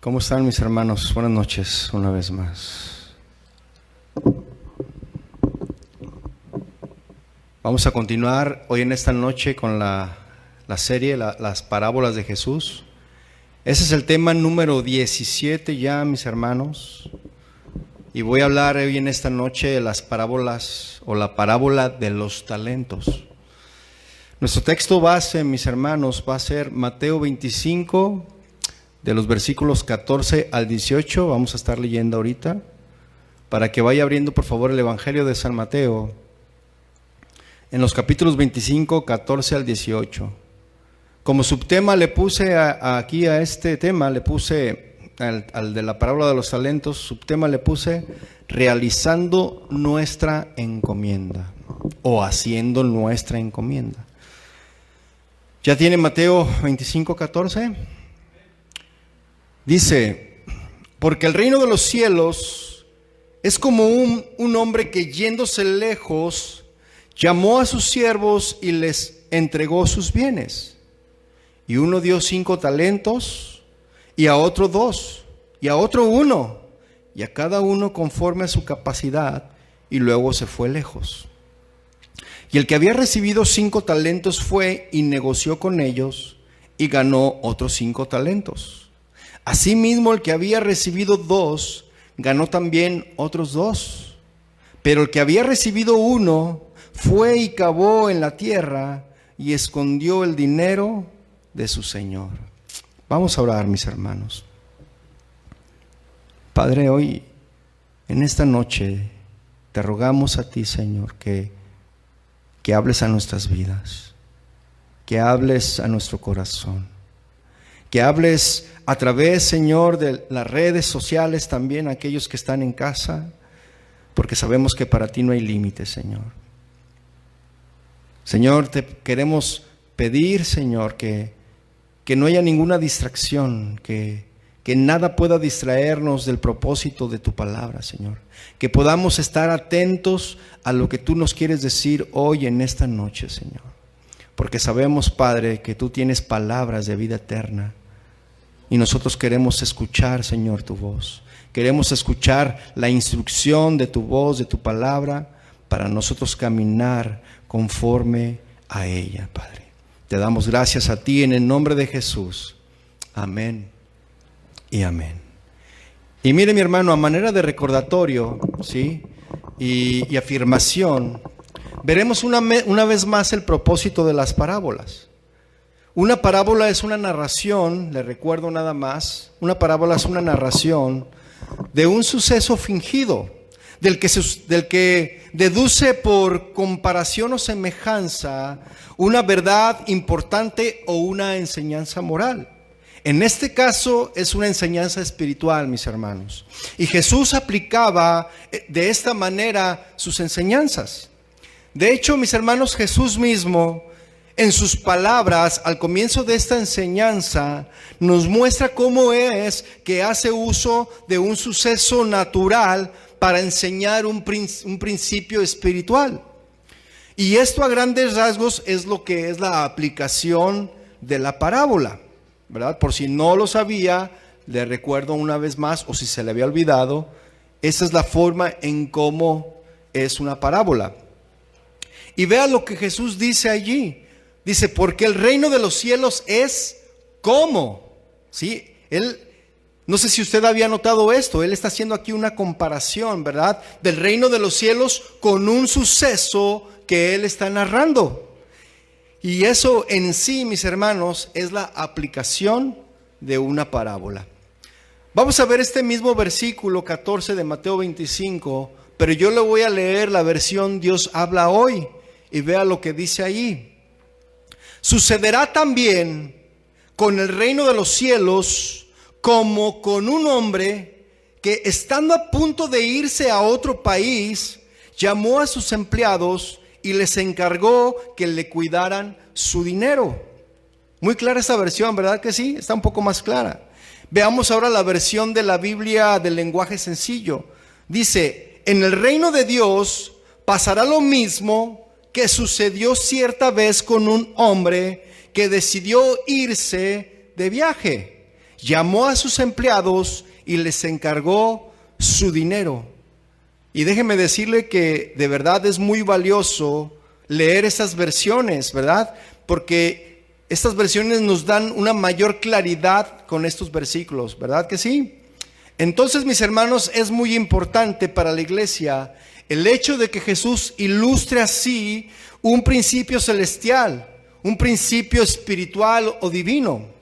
¿Cómo están mis hermanos? Buenas noches una vez más. Vamos a continuar hoy en esta noche con la serie las parábolas de Jesús. Ese es el tema número 17 ya, mis hermanos. Y voy a hablar hoy en esta noche de las parábolas o la parábola de los talentos. Nuestro texto base, mis hermanos, va a ser Mateo 25, de los versículos 14 al 18. Vamos a estar leyendo ahorita, para que vaya abriendo por favor el Evangelio de San Mateo, en los capítulos 25, 14 al 18. Como subtema le puse aquí a este tema, le puse al de la parábola de los talentos, subtema le puse realizando nuestra encomienda, o haciendo nuestra encomienda. ¿Ya tiene Mateo 25, 14? Dice: porque el reino de los cielos es como un hombre que, yéndose lejos, llamó a sus siervos y les entregó sus bienes. Y uno dio 5 talentos, y a otro 2, y a otro 1, y a cada uno conforme a su capacidad, y luego se fue lejos. Y el que había recibido 5 talentos fue y negoció con ellos, y ganó otros 5 talentos. Asimismo, el que había recibido 2, ganó también otros 2. Pero el que había recibido 1, fue y cavó en la tierra y escondió el dinero de su señor. Vamos a orar, mis hermanos. Padre, hoy, en esta noche, te rogamos a ti, Señor, que hables a nuestras vidas, que hables a nuestro corazón, que hables a través, Señor, de las redes sociales también a aquellos que están en casa, porque sabemos que para ti no hay límites, Señor. Señor, te queremos pedir, Señor, que no haya ninguna distracción, que nada pueda distraernos del propósito de tu palabra, Señor. Que podamos estar atentos a lo que tú nos quieres decir hoy en esta noche, Señor. Porque sabemos, Padre, que tú tienes palabras de vida eterna. Y nosotros queremos escuchar, Señor, tu voz. Queremos escuchar la instrucción de tu voz, de tu palabra, para nosotros caminar conforme a ella, Padre. Te damos gracias a ti en el nombre de Jesús. Amén y amén. Y mire, mi hermano, a manera de recordatorio, ¿sí? y afirmación, veremos una vez más el propósito de las parábolas. Una parábola es una narración, le recuerdo nada más, una parábola es una narración de un suceso fingido, del que deduce por comparación o semejanza una verdad importante o una enseñanza moral. En este caso es una enseñanza espiritual, mis hermanos. Y Jesús aplicaba de esta manera sus enseñanzas. De hecho, mis hermanos, Jesús mismo, en sus palabras, al comienzo de esta enseñanza, nos muestra cómo es que hace uso de un suceso natural para enseñar un principio espiritual. Y esto a grandes rasgos es lo que es la aplicación de la parábola, ¿verdad? Por si no lo sabía, le recuerdo una vez más, o si se le había olvidado, esa es la forma en cómo es una parábola. Y vea lo que Jesús dice allí. Dice, porque el reino de los cielos es como, ¿sí? Él, no sé si usted había notado esto, él está haciendo aquí una comparación, ¿verdad? Del reino de los cielos con un suceso que él está narrando. Y eso en sí, mis hermanos, es la aplicación de una parábola. Vamos a ver este mismo versículo 14 de Mateo 25, pero yo le voy a leer la versión Dios habla hoy y vea lo que dice allí. Sucederá también con el reino de los cielos como con un hombre que, estando a punto de irse a otro país, llamó a sus empleados y les encargó que le cuidaran su dinero. Muy clara esta versión, ¿verdad que sí? Está un poco más clara. Veamos ahora la versión de la Biblia del lenguaje sencillo. Dice, en el reino de Dios pasará lo mismo que sucedió cierta vez con un hombre que decidió irse de viaje. llamó a sus empleados y les encargó su dinero. Y déjeme decirle que de verdad es muy valioso leer estas versiones, ¿verdad? Porque estas versiones nos dan una mayor claridad con estos versículos, ¿verdad que sí? Entonces, mis hermanos, es muy importante para la iglesia el hecho de que Jesús ilustre así un principio celestial, un principio espiritual o divino.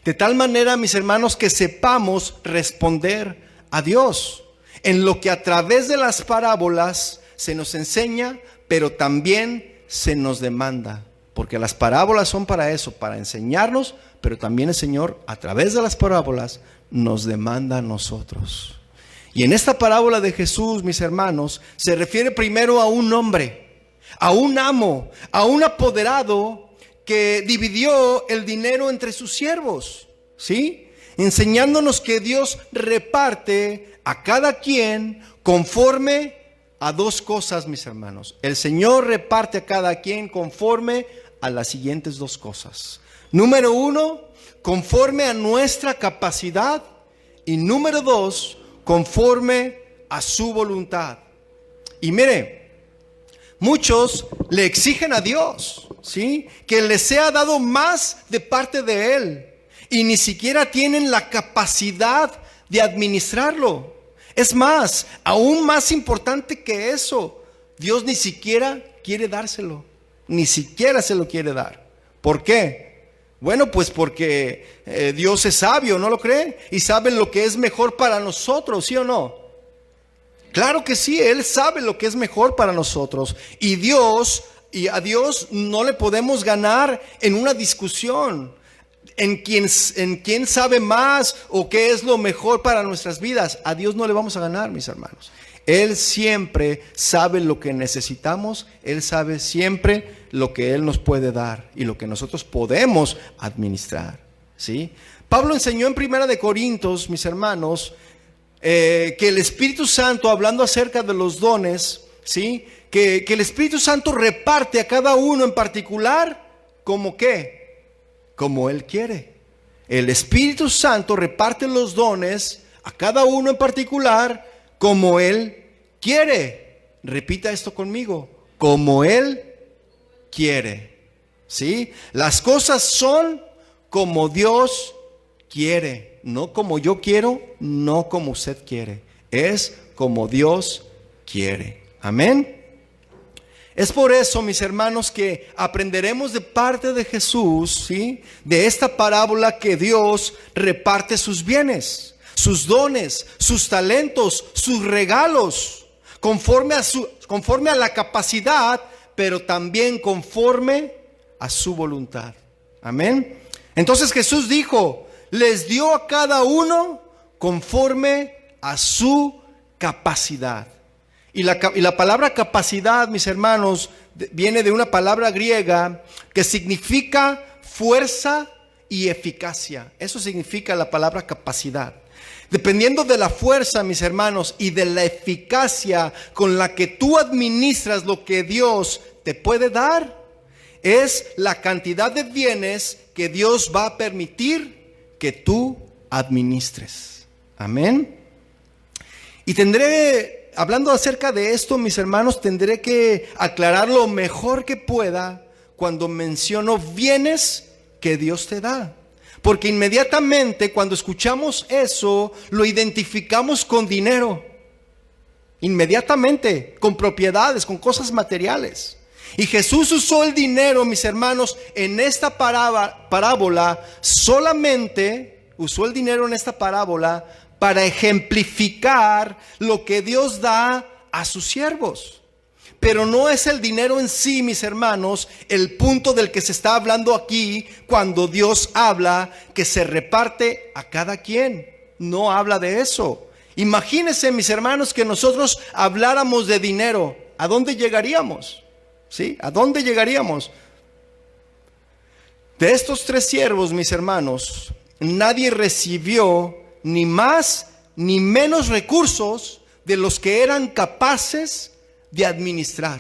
De tal manera, mis hermanos, que sepamos responder a Dios en lo que a través de las parábolas se nos enseña, pero también se nos demanda. Porque las parábolas son para eso, para enseñarnos, pero también el Señor a través de las parábolas nos demanda a nosotros. Y en esta parábola de Jesús, mis hermanos, se refiere primero a un hombre, a un amo, a un apoderado que dividió el dinero entre sus siervos, ¿sí? Enseñándonos que Dios reparte a cada quien conforme a dos cosas, mis hermanos. El Señor reparte a cada quien conforme a las siguientes dos cosas. Número uno, conforme a nuestra capacidad. Y número dos, conforme a su voluntad. Y mire, muchos le exigen a Dios, ¿sí?, que les sea dado más de parte de Él. Y ni siquiera tienen la capacidad de administrarlo. Es más, aún más importante que eso, Dios ni siquiera quiere dárselo. Ni siquiera se lo quiere dar. ¿Por qué? Bueno, pues porque Dios es sabio, ¿no lo cree? Y sabe lo que es mejor para nosotros, ¿sí o no? Claro que sí, Él sabe lo que es mejor para nosotros. Y a Dios no le podemos ganar en una discusión en quién sabe más o qué es lo mejor para nuestras vidas. A Dios no le vamos a ganar, mis hermanos. Él siempre sabe lo que necesitamos. Él sabe siempre lo que Él nos puede dar y lo que nosotros podemos administrar, ¿sí? Pablo enseñó en 1 Corintios, mis hermanos, que el Espíritu Santo, hablando acerca de los dones, ¿sí?, que el Espíritu Santo reparte a cada uno en particular, ¿como qué? Como Él quiere. El Espíritu Santo reparte los dones a cada uno en particular como Él quiere. Repita esto conmigo: como Él quiere, ¿sí? Las cosas son como Dios quiere, no como yo quiero, no como usted quiere. Es como Dios quiere. Amén. Es por eso, mis hermanos, que aprenderemos de parte de Jesús, ¿sí?, de esta parábola, que Dios reparte sus bienes, sus dones, sus talentos, sus regalos, conforme a la capacidad, pero también conforme a su voluntad. Amén. Entonces Jesús dijo: les dio a cada uno conforme a su capacidad. Y la palabra capacidad, mis hermanos, viene de una palabra griega que significa fuerza y eficacia. Eso significa la palabra capacidad. Dependiendo de la fuerza, mis hermanos, y de la eficacia con la que tú administras lo que Dios te puede dar, es la cantidad de bienes que Dios va a permitir que tú administres. Amén. Y hablando acerca de esto, mis hermanos, tendré que aclarar lo mejor que pueda cuando menciono bienes que Dios te da. Porque inmediatamente cuando escuchamos eso, lo identificamos con dinero. Inmediatamente, con propiedades, con cosas materiales. Y Jesús usó el dinero, mis hermanos, en esta parábola, solamente usó el dinero en esta parábola para ejemplificar lo que Dios da a sus siervos. Pero no es el dinero en sí, mis hermanos, el punto del que se está hablando aquí cuando Dios habla que se reparte a cada quien. No habla de eso. Imagínense, mis hermanos, que nosotros habláramos de dinero. ¿A dónde llegaríamos? ¿Sí? ¿A dónde llegaríamos? De estos 3 siervos, mis hermanos, nadie recibió ni más ni menos recursos de los que eran capaces de administrar.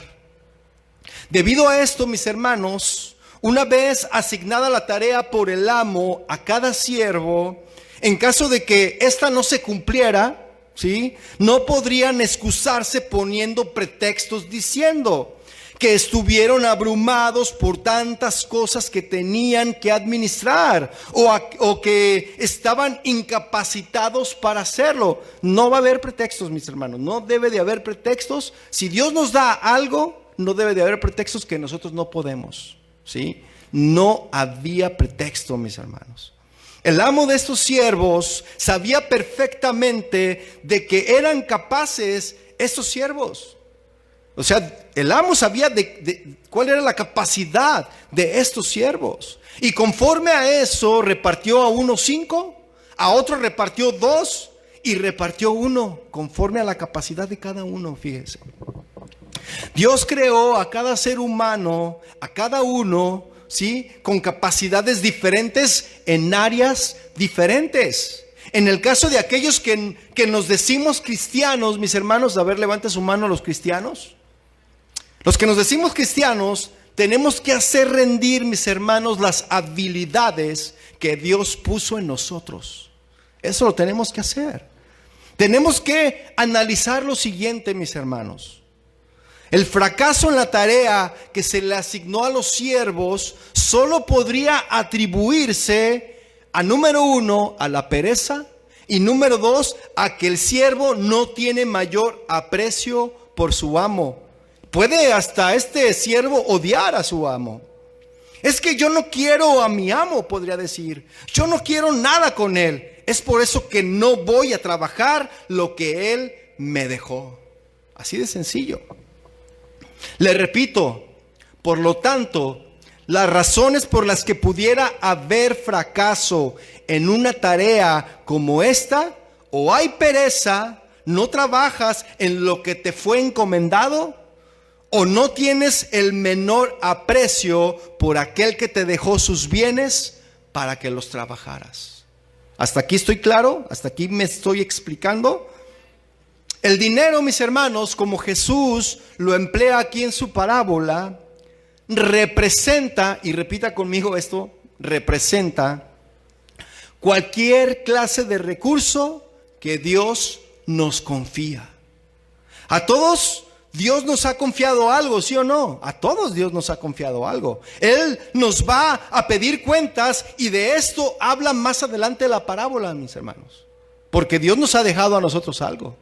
Debido a esto, mis hermanos, Una vez asignada la tarea por el amo a cada siervo, en caso de que ésta no se cumpliera, ¿sí?, no podrían excusarse poniendo pretextos diciendo que estuvieron abrumados por tantas cosas que tenían que administrar o que estaban incapacitados para hacerlo. No va a haber pretextos, mis hermanos, no debe de haber pretextos. Si Dios nos da algo, no debe de haber pretextos que nosotros no podemos, ¿sí? No había pretexto, mis hermanos. El amo de estos siervos sabía perfectamente de que eran capaces estos siervos. O sea, el amo sabía de cuál era la capacidad de estos siervos. Y conforme a eso, repartió a uno 5, a otro repartió 2 y repartió 1, conforme a la capacidad de cada uno, fíjese. Dios creó a cada ser humano, a cada uno, ¿sí?, con capacidades diferentes en áreas diferentes. En el caso de aquellos que nos decimos cristianos, mis hermanos, a ver, levante su mano los cristianos. Los que nos decimos cristianos, tenemos que hacer rendir, mis hermanos, las habilidades que Dios puso en nosotros. Eso lo tenemos que hacer. Tenemos que analizar lo siguiente, mis hermanos. El fracaso en la tarea que se le asignó a los siervos solo podría atribuirse a, número 1, a la pereza, y número 2, a que el siervo no tiene mayor aprecio por su amo. Puede hasta este siervo odiar a su amo. Es que yo no quiero a mi amo, podría decir. Yo no quiero nada con él. Es por eso que no voy a trabajar lo que él me dejó. Así de sencillo. Le repito, por lo tanto, las razones por las que pudiera haber fracaso en una tarea como esta, o hay pereza, no trabajas en lo que te fue encomendado, o no tienes el menor aprecio por aquel que te dejó sus bienes para que los trabajaras. ¿Hasta aquí estoy claro? ¿Hasta aquí me estoy explicando? El dinero, mis hermanos, como Jesús lo emplea aquí en su parábola, representa, y repita conmigo esto, representa cualquier clase de recurso que Dios nos confía. A todos Dios nos ha confiado algo, ¿sí o no? A todos Dios nos ha confiado algo. Él nos va a pedir cuentas, y de esto habla más adelante la parábola, mis hermanos. Porque Dios nos ha dejado a nosotros algo.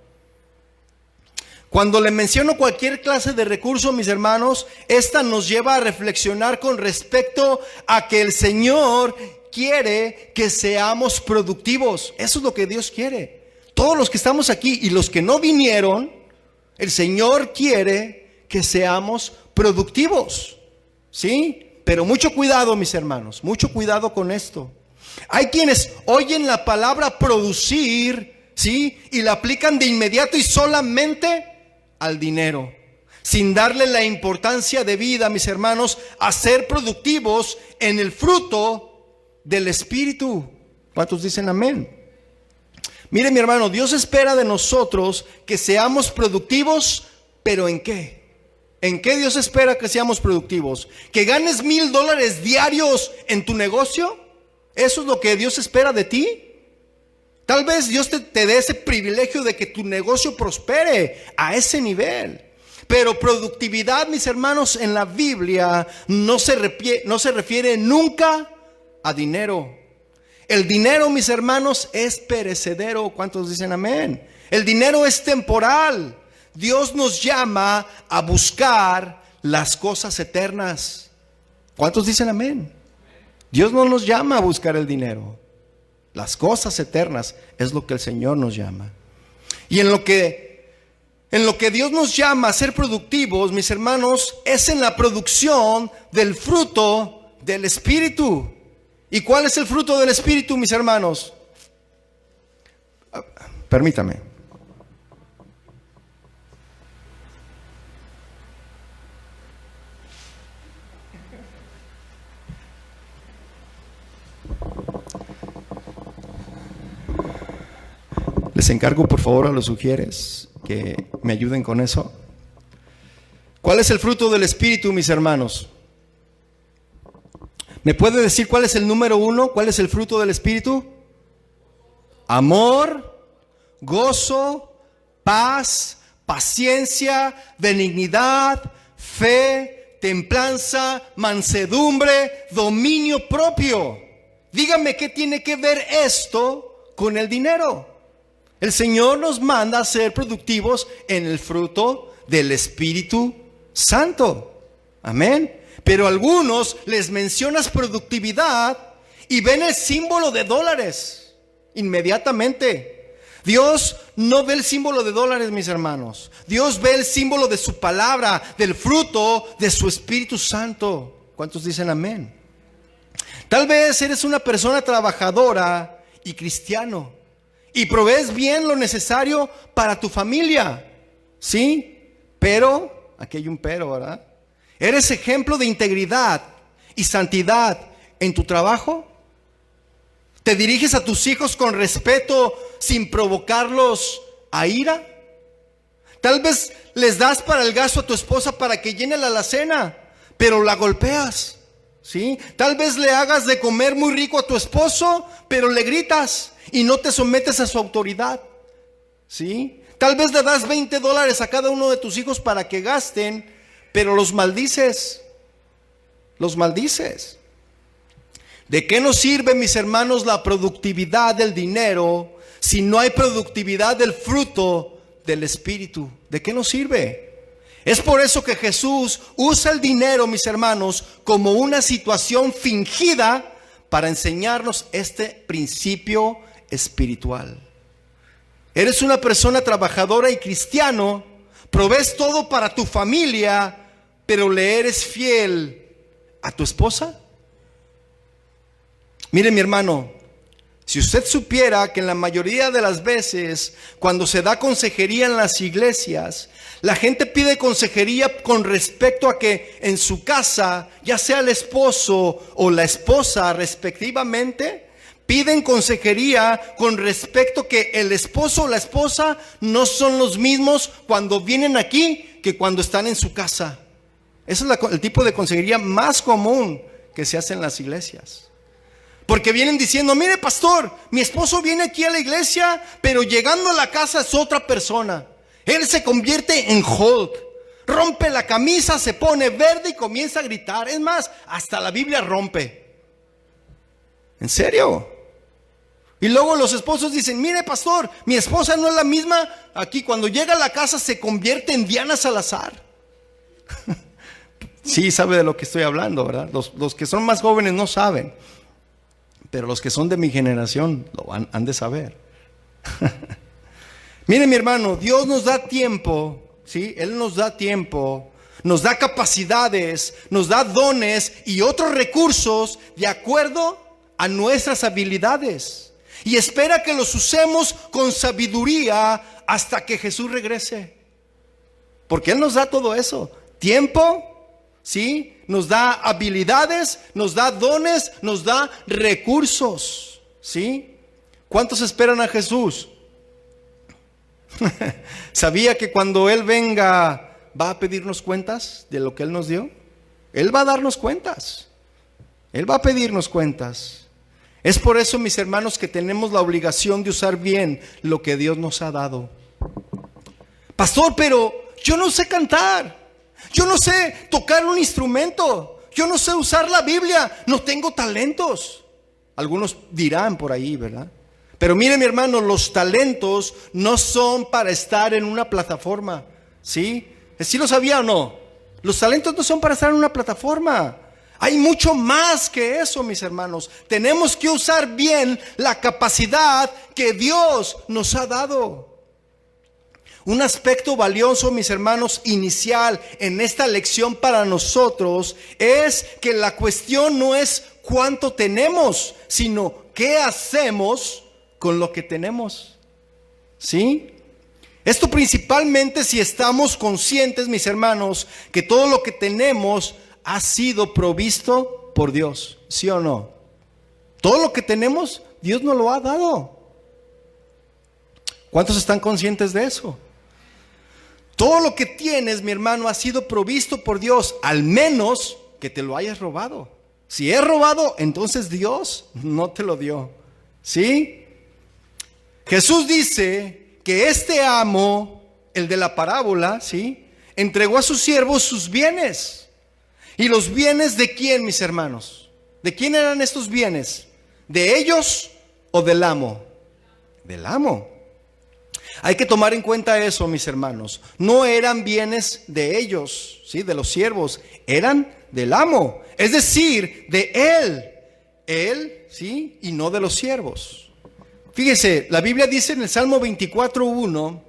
Cuando le menciono cualquier clase de recurso, mis hermanos, esta nos lleva a reflexionar con respecto a que el Señor quiere que seamos productivos. Eso es lo que Dios quiere. Todos los que estamos aquí y los que no vinieron, el Señor quiere que seamos productivos, ¿sí? Pero mucho cuidado, mis hermanos, mucho cuidado con esto. Hay quienes oyen la palabra producir, ¿sí?, y la aplican de inmediato y solamente al dinero, sin darle la importancia debida, mis hermanos, a ser productivos en el fruto del Espíritu. ¿Cuántos dicen amén? Mire, mi hermano, Dios espera de nosotros que seamos productivos, pero ¿en qué? ¿En qué Dios espera que seamos productivos? ¿Que ganes $1,000 diarios en tu negocio? ¿Eso es lo que Dios espera de ti? Tal vez Dios te dé ese privilegio de que tu negocio prospere a ese nivel. Pero productividad, mis hermanos, en la Biblia no se refiere nunca a dinero. El dinero, mis hermanos, es perecedero. ¿Cuántos dicen amén? El dinero es temporal. Dios nos llama a buscar las cosas eternas. ¿Cuántos dicen amén? Dios no nos llama a buscar el dinero. Las cosas eternas es lo que el Señor nos llama. Y en lo que Dios nos llama a ser productivos, mis hermanos, es en la producción del fruto del Espíritu. ¿Y cuál es el fruto del Espíritu, mis hermanos? Permítame. Les encargo, por favor, a los sugieres que me ayuden con eso. ¿Cuál es el fruto del Espíritu, mis hermanos? ¿Me puede decir cuál es el número 1? ¿Cuál es el fruto del Espíritu? Amor, gozo, paz, paciencia, benignidad, fe, templanza, mansedumbre, dominio propio. Dígame, ¿qué tiene que ver esto con el dinero? El Señor nos manda a ser productivos en el fruto del Espíritu Santo. Amén. Pero a algunos les mencionas productividad y ven el símbolo de dólares inmediatamente. Dios no ve el símbolo de dólares, mis hermanos. Dios ve el símbolo de su palabra, del fruto de su Espíritu Santo. ¿Cuántos dicen amén? Tal vez eres una persona trabajadora y cristiano y provees bien lo necesario para tu familia, ¿sí? Pero, aquí hay un pero, ¿verdad? ¿Eres ejemplo de integridad y santidad en tu trabajo? ¿Te diriges a tus hijos con respeto sin provocarlos a ira? Tal vez les das para el gasto a tu esposa para que llene la alacena, pero la golpeas, ¿sí? Tal vez le hagas de comer muy rico a tu esposo, pero le gritas y no te sometes a su autoridad, ¿sí? Tal vez le das $20 a cada uno de tus hijos para que gasten, pero los maldices. Los maldices. ¿De qué nos sirve, mis hermanos, la productividad del dinero si no hay productividad del fruto del Espíritu? ¿De qué nos sirve? Es por eso que Jesús usa el dinero, mis hermanos, como una situación fingida para enseñarnos este principio espiritual. Eres una persona trabajadora y cristiano, provees todo para tu familia, pero ¿le eres fiel a tu esposa? Mire, mi hermano, si usted supiera que en la mayoría de las veces cuando se da consejería en las iglesias, la gente pide consejería con respecto a que en su casa, ya sea el esposo o la esposa respectivamente, piden consejería con respecto que el esposo o la esposa no son los mismos cuando vienen aquí que cuando están en su casa. Ese es el tipo de consejería más común que se hace en las iglesias. Porque vienen diciendo, mire pastor, mi esposo viene aquí a la iglesia, pero llegando a la casa es otra persona. Él se convierte en Hulk, rompe la camisa, se pone verde y comienza a gritar. Es más, hasta la Biblia rompe. ¿En serio? Y luego los esposos dicen, mire pastor, mi esposa no es la misma. Aquí cuando llega a la casa se convierte en Diana Salazar. Sí, sabe de lo que estoy hablando, ¿verdad? Los que son más jóvenes no saben, pero los que son de mi generación lo han de saber. Mire, mi hermano, Dios nos da tiempo, ¿sí? Él nos da tiempo, nos da capacidades, nos da dones y otros recursos de acuerdo a nuestras habilidades. Y espera que los usemos con sabiduría hasta que Jesús regrese. Porque Él nos da todo eso. Tiempo, ¿sí? Nos da habilidades, nos da dones, nos da recursos, ¿sí? ¿Cuántos esperan a Jesús? ¿Sabía que cuando Él venga va a pedirnos cuentas de lo que Él nos dio? Él va a darnos cuentas. Él va a pedirnos cuentas. Es por eso, mis hermanos, que tenemos la obligación de usar bien lo que Dios nos ha dado. Pastor, pero yo no sé cantar. Yo no sé tocar un instrumento. Yo no sé usar la Biblia. No tengo talentos. Algunos dirán por ahí, ¿verdad? Pero mire, mi hermano, los talentos no son para estar en una plataforma. ¿Sí? ¿Sí lo sabía o no? Los talentos no son para estar en una plataforma. Hay mucho más que eso, mis hermanos. Tenemos que usar bien la capacidad que Dios nos ha dado. Un aspecto valioso, mis hermanos, inicial en esta lección para nosotros es que la cuestión no es cuánto tenemos, sino qué hacemos con lo que tenemos. ¿Sí? Esto principalmente si estamos conscientes, mis hermanos, que todo lo que tenemos ha sido provisto por Dios. ¿Sí o no? Todo lo que tenemos, Dios nos lo ha dado. ¿Cuántos están conscientes de eso? Todo lo que tienes, mi hermano, ha sido provisto por Dios, al menos que te lo hayas robado. Si es robado, entonces Dios no te lo dio. ¿Sí? Jesús dice que este amo, el de la parábola, ¿sí?, entregó a sus siervos sus bienes. ¿Y los bienes de quién, mis hermanos? ¿De quién eran estos bienes? ¿De ellos o del amo? Del amo. Hay que tomar en cuenta eso, mis hermanos. No eran bienes de ellos, ¿sí?, de los siervos, eran del amo, es decir, de él, ¿sí?, y no de los siervos. Fíjese, la Biblia dice en el Salmo 24:1,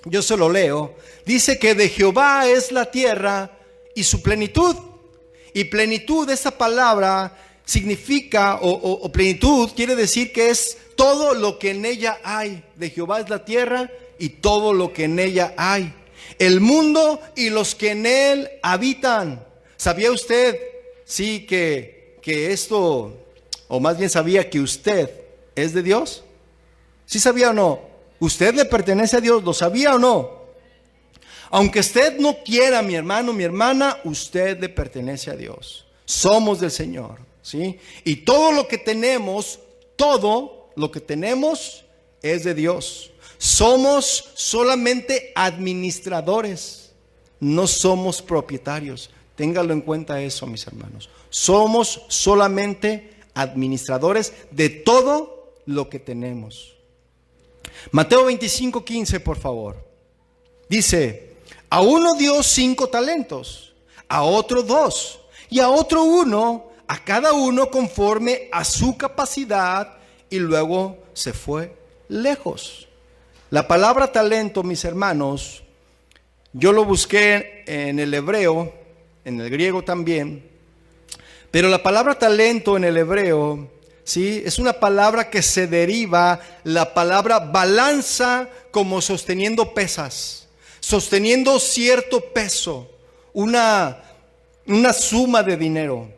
yo se lo leo, dice que de Jehová es la tierra y su plenitud. Y plenitud, esa palabra significa, o plenitud quiere decir que es todo lo que en ella hay. De Jehová es la tierra y todo lo que en ella hay. El mundo y los que en él habitan. ¿Sabía usted, sí, que esto, o más bien sabía que usted es de Dios? ¿Sí sabía o no? ¿Usted le pertenece a Dios? ¿Lo sabía o no? Aunque usted no quiera, mi hermano, mi hermana, usted le pertenece a Dios. Somos del Señor, ¿sí? Y todo lo que tenemos es de Dios. Somos solamente administradores, no somos propietarios. Téngalo en cuenta eso, mis hermanos. Somos solamente administradores de todo lo que tenemos. Mateo 25:15, por favor. Dice: a uno dio 5 talentos, a otro 2, y a otro 1, a cada uno conforme a su capacidad, y luego se fue lejos. La palabra talento, mis hermanos, yo lo busqué en el hebreo, en el griego también, pero la palabra talento en el hebreo, ¿sí?, es una palabra que se deriva la palabra balanza, como sosteniendo pesas, sosteniendo cierto peso, una suma de dinero.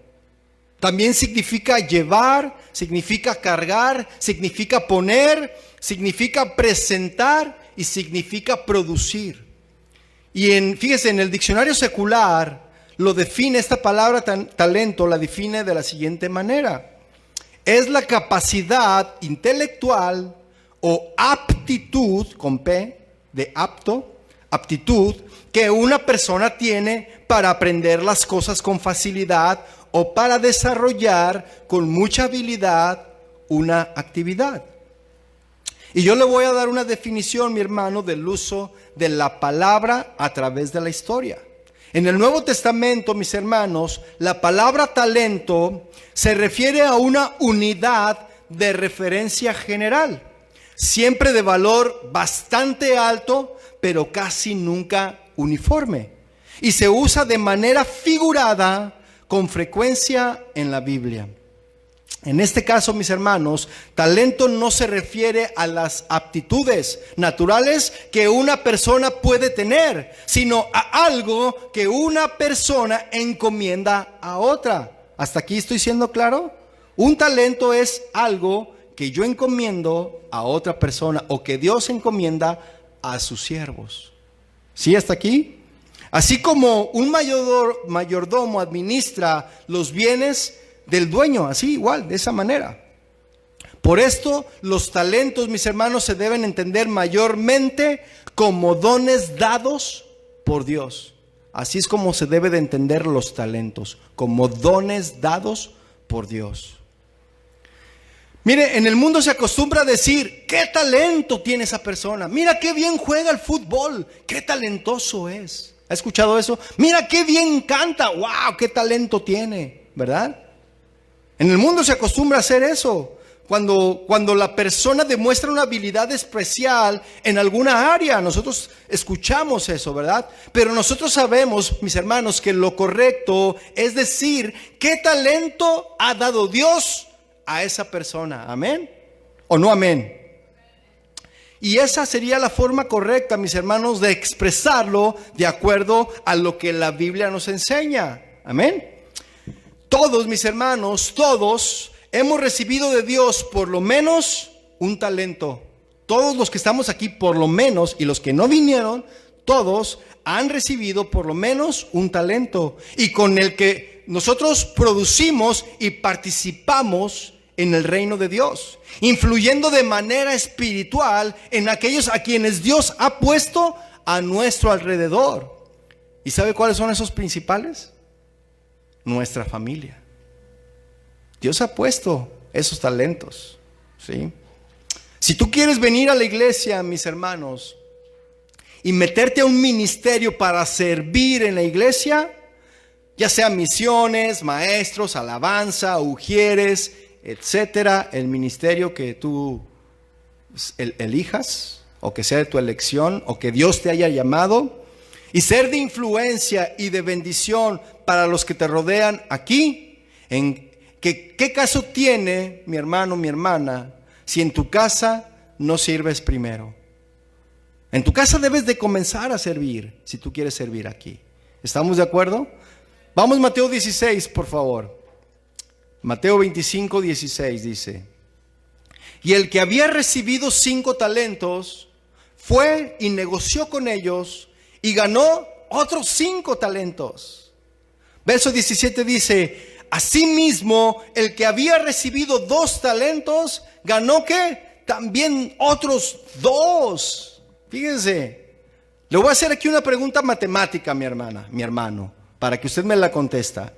También significa llevar, significa cargar, significa poner, significa presentar y significa producir. Y fíjese, en el diccionario secular lo define, esta palabra talento la define de la siguiente manera: es la capacidad intelectual o aptitud, con P de apto, aptitud, que una persona tiene para aprender las cosas con facilidad o para desarrollar con mucha habilidad una actividad. Y yo le voy a dar una definición, mi hermano, del uso de la palabra a través de la historia. En el Nuevo Testamento, mis hermanos, la palabra talento se refiere a una unidad de referencia general, siempre de valor bastante alto, pero casi nunca uniforme. Y se usa de manera figurada con frecuencia en la Biblia. En este caso, mis hermanos, talento no se refiere a las aptitudes naturales que una persona puede tener, sino a algo que una persona encomienda a otra. ¿Hasta aquí estoy siendo claro? Un talento es algo que yo encomiendo a otra persona, o que Dios encomienda a sus siervos. ¿Sí, hasta aquí? Así como un mayordomo administra los bienes del dueño, así igual, de esa manera. Por esto, los talentos, mis hermanos, se deben entender mayormente como dones dados por Dios. Así es como se debe de entender los talentos, como dones dados por Dios. Mire, en el mundo se acostumbra a decir: ¿qué talento tiene esa persona? Mira qué bien juega el fútbol, qué talentoso es. ¿Ha escuchado eso? Mira qué bien canta, wow, qué talento tiene, ¿verdad? En el mundo se acostumbra a hacer eso. Cuando la persona demuestra una habilidad especial en alguna área, nosotros escuchamos eso, ¿verdad? Pero nosotros sabemos, mis hermanos, que lo correcto es decir: ¿qué talento ha dado Dios a esa persona? ¿Amén? ¿O no amén? Y esa sería la forma correcta, mis hermanos, de expresarlo de acuerdo a lo que la Biblia nos enseña. ¿Amén? Todos, mis hermanos, todos hemos recibido de Dios por lo menos un talento. Todos los que estamos aquí, por lo menos, y los que no vinieron, todos han recibido por lo menos un talento. Y con el que nosotros producimos y participamos en el reino de Dios, influyendo de manera espiritual en aquellos a quienes Dios ha puesto a nuestro alrededor. ¿Y sabe cuáles son esos principales? Nuestra familia. Dios ha puesto esos talentos, ¿sí? Si tú quieres venir a la iglesia, mis hermanos, y meterte a un ministerio para servir en la iglesia, ya sea misiones, maestros, alabanza, ujieres, etcétera, el ministerio que tú elijas o que sea de tu elección o que Dios te haya llamado, y ser de influencia y de bendición para los que te rodean aquí, ¿qué caso tiene, mi hermano, mi hermana, si en tu casa no sirves primero? En tu casa debes de comenzar a servir si tú quieres servir aquí. ¿Estamos de acuerdo? Vamos Mateo 16, por favor. Mateo 25, 16 dice: y el que había recibido 5 talentos fue y negoció con ellos y ganó otros 5 talentos. Verso 17 dice: asimismo, el que había recibido 2 talentos ganó ¿qué? También otros 2. Fíjense, le voy a hacer aquí una pregunta matemática, mi hermana, mi hermano, para que usted me la conteste.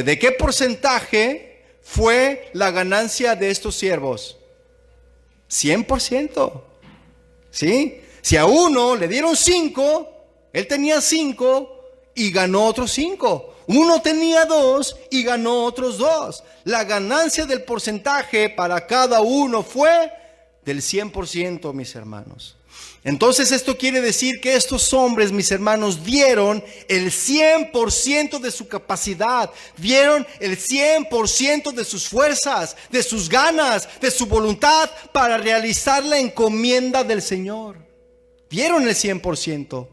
¿De qué porcentaje fue la ganancia de estos siervos? 100%. ¿Sí? Si a uno le dieron 5, él tenía 5 y ganó otros 5. Uno tenía 2 y ganó otros 2. La ganancia del porcentaje para cada uno fue del 100%, mis hermanos. Entonces esto quiere decir que estos hombres, mis hermanos, dieron el 100% de su capacidad, dieron el 100% de sus fuerzas, de sus ganas, de su voluntad para realizar la encomienda del Señor. Dieron el 100%.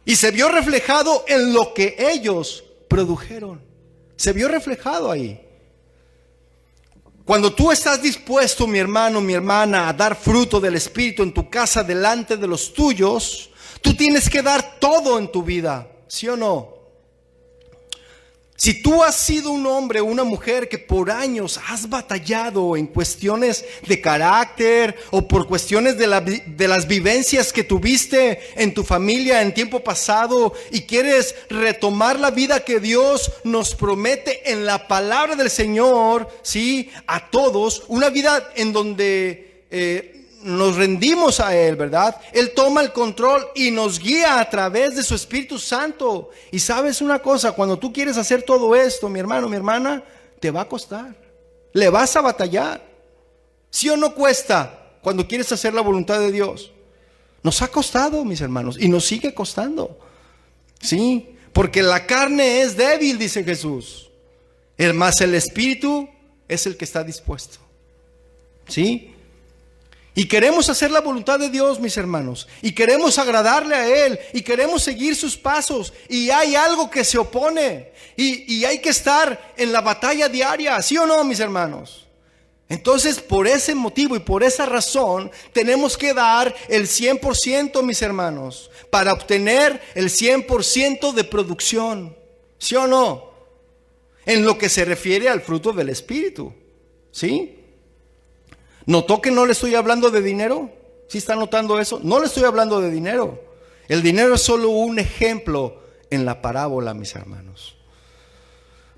Y se vio reflejado en lo que ellos produjeron. Se vio reflejado ahí. Cuando tú estás dispuesto, mi hermano, mi hermana, a dar fruto del Espíritu en tu casa delante de los tuyos, tú tienes que dar todo en tu vida, ¿sí o no? Si tú has sido un hombre o una mujer que por años has batallado en cuestiones de carácter o por cuestiones de las vivencias que tuviste en tu familia en tiempo pasado y quieres retomar la vida que Dios nos promete en la palabra del Señor, ¿sí? A todos, una vida en donde nos rendimos a Él, ¿verdad? Él toma el control y nos guía a través de su Espíritu Santo. Y sabes una cosa, cuando tú quieres hacer todo esto, mi hermano, mi hermana, te va a costar, le vas a batallar. ¿Sí o no cuesta cuando quieres hacer la voluntad de Dios? Nos ha costado, mis hermanos, y nos sigue costando. Sí, porque la carne es débil, dice Jesús, más el Espíritu es el que está dispuesto. ¿Sí? Y queremos hacer la voluntad de Dios, mis hermanos, y queremos agradarle a Él, y queremos seguir sus pasos, y hay algo que se opone, y hay que estar en la batalla diaria, ¿sí o no, mis hermanos? Entonces, por ese motivo y por esa razón, tenemos que dar el 100%, mis hermanos, para obtener el 100% de producción, ¿sí o no? En lo que se refiere al fruto del Espíritu, ¿sí? ¿Notó que no le estoy hablando de dinero? ¿Sí está notando eso? No le estoy hablando de dinero. El dinero es solo un ejemplo en la parábola, mis hermanos.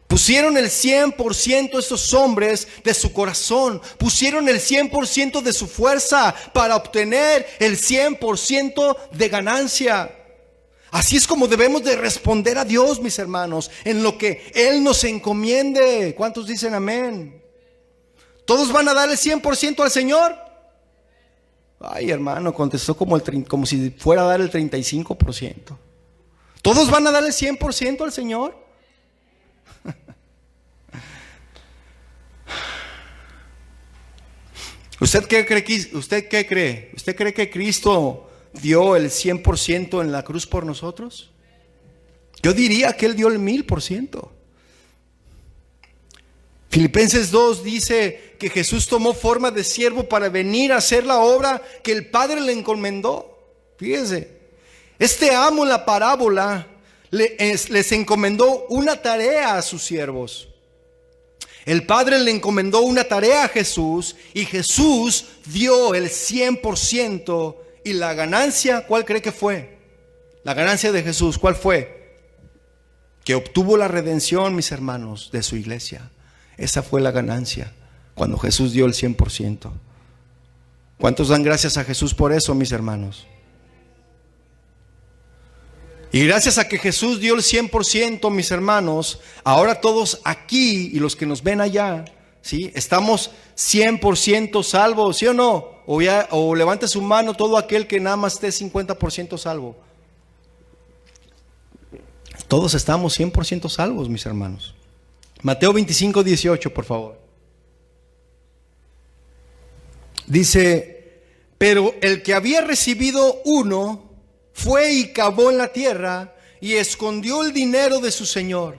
Pusieron el 100% estos hombres de su corazón. Pusieron el 100% de su fuerza para obtener el 100% de ganancia. Así es como debemos de responder a Dios, mis hermanos, en lo que Él nos encomiende. ¿Cuántos dicen amén? ¿Todos van a dar el 100% al Señor? Ay, hermano, contestó como si fuera a dar el 35%. ¿Todos van a dar el 100% al Señor? ¿Usted qué cree? ¿Usted qué cree? ¿Usted cree que Cristo dio el 100% en la cruz por nosotros? Yo diría que Él dio el 1000%. Filipenses 2 dice que Jesús tomó forma de siervo para venir a hacer la obra que el Padre le encomendó. Fíjense, este amo en la parábola les encomendó una tarea a sus siervos. El Padre le encomendó una tarea a Jesús y Jesús dio el 100%. Y la ganancia, ¿cuál cree que fue? La ganancia de Jesús, ¿cuál fue? Que obtuvo la redención, mis hermanos, de su iglesia. Esa fue la ganancia cuando Jesús dio el 100%. ¿Cuántos dan gracias a Jesús por eso, mis hermanos? Y gracias a que Jesús dio el 100%, mis hermanos, ahora todos aquí y los que nos ven allá, ¿sí? Estamos 100% salvos, ¿sí o no? O levante su mano todo aquel que nada más esté 50% salvo. Todos estamos 100% salvos, mis hermanos. Mateo 25:18, por favor. Dice, pero el que había recibido uno fue y cavó en la tierra y escondió el dinero de su señor.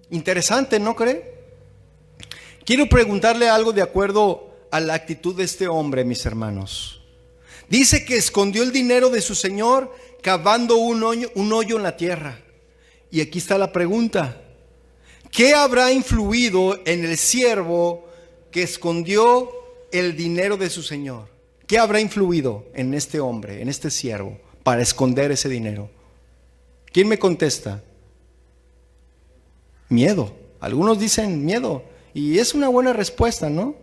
Interesante, ¿no cree? Quiero preguntarle algo de acuerdo a la actitud de este hombre, mis hermanos. Dice que escondió el dinero de su señor cavando un hoyo en la tierra. Y aquí está la pregunta: ¿qué habrá influido en el siervo que escondió el dinero de su señor? ¿Qué habrá influido en este hombre, en este siervo, para esconder ese dinero? ¿Quién me contesta? Miedo. Algunos dicen miedo, y es una buena respuesta, ¿no?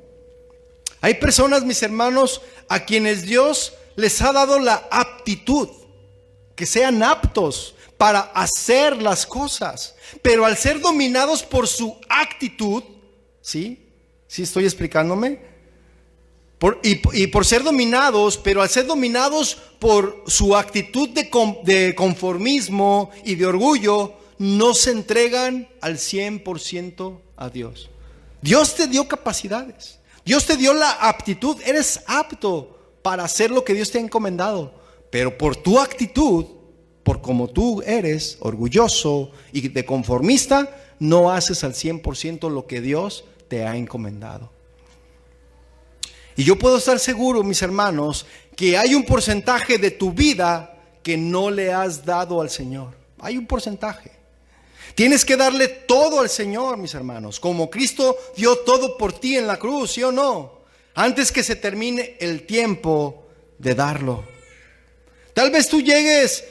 Hay personas, mis hermanos, a quienes Dios les ha dado la aptitud, que sean aptos para hacer las cosas, pero al ser dominados por su actitud, ¿sí? ¿Sí estoy explicándome? Por ser dominados, pero al ser dominados por su actitud de conformismo y de orgullo, no se entregan al 100% a Dios. Dios te dio capacidades, Dios te dio la aptitud, eres apto para hacer lo que Dios te ha encomendado, pero por tu actitud, por como tú eres orgulloso y de conformista, no haces al 100% lo que Dios te ha encomendado. Y yo puedo estar seguro, mis hermanos, que hay un porcentaje de tu vida que no le has dado al Señor. Hay un porcentaje. Tienes que darle todo al Señor, mis hermanos, como Cristo dio todo por ti en la cruz, ¿sí o no? Antes que se termine el tiempo de darlo. Tal vez tú llegues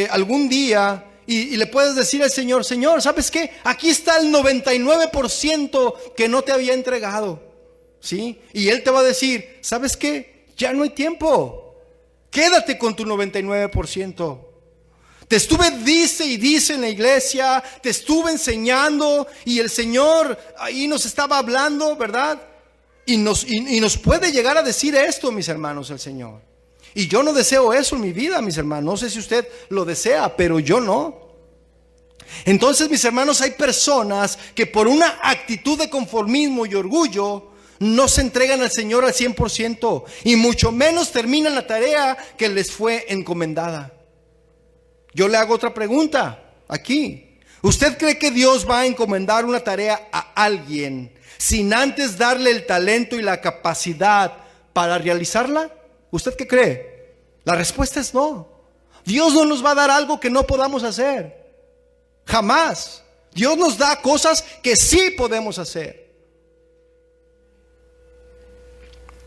algún día y le puedes decir al Señor: Señor, ¿sabes qué? Aquí está el 99% que no te había entregado, ¿sí? Y Él te va a decir: ¿sabes qué? Ya no hay tiempo. Quédate con tu 99%. Te estuve dice y dice en la iglesia, te estuve enseñando, y el Señor ahí nos estaba hablando, ¿verdad? Y nos puede llegar a decir esto, mis hermanos, el Señor. Y yo no deseo eso en mi vida, mis hermanos. No sé si usted lo desea, pero yo no. Entonces, mis hermanos, hay personas que por una actitud de conformismo y orgullo no se entregan al Señor al 100%, y mucho menos terminan la tarea que les fue encomendada. Yo le hago otra pregunta aquí. ¿Usted cree que Dios va a encomendar una tarea a alguien sin antes darle el talento y la capacidad para realizarla? ¿Usted qué cree? La respuesta es no. Dios no nos va a dar algo que no podamos hacer. Jamás. Dios nos da cosas que sí podemos hacer.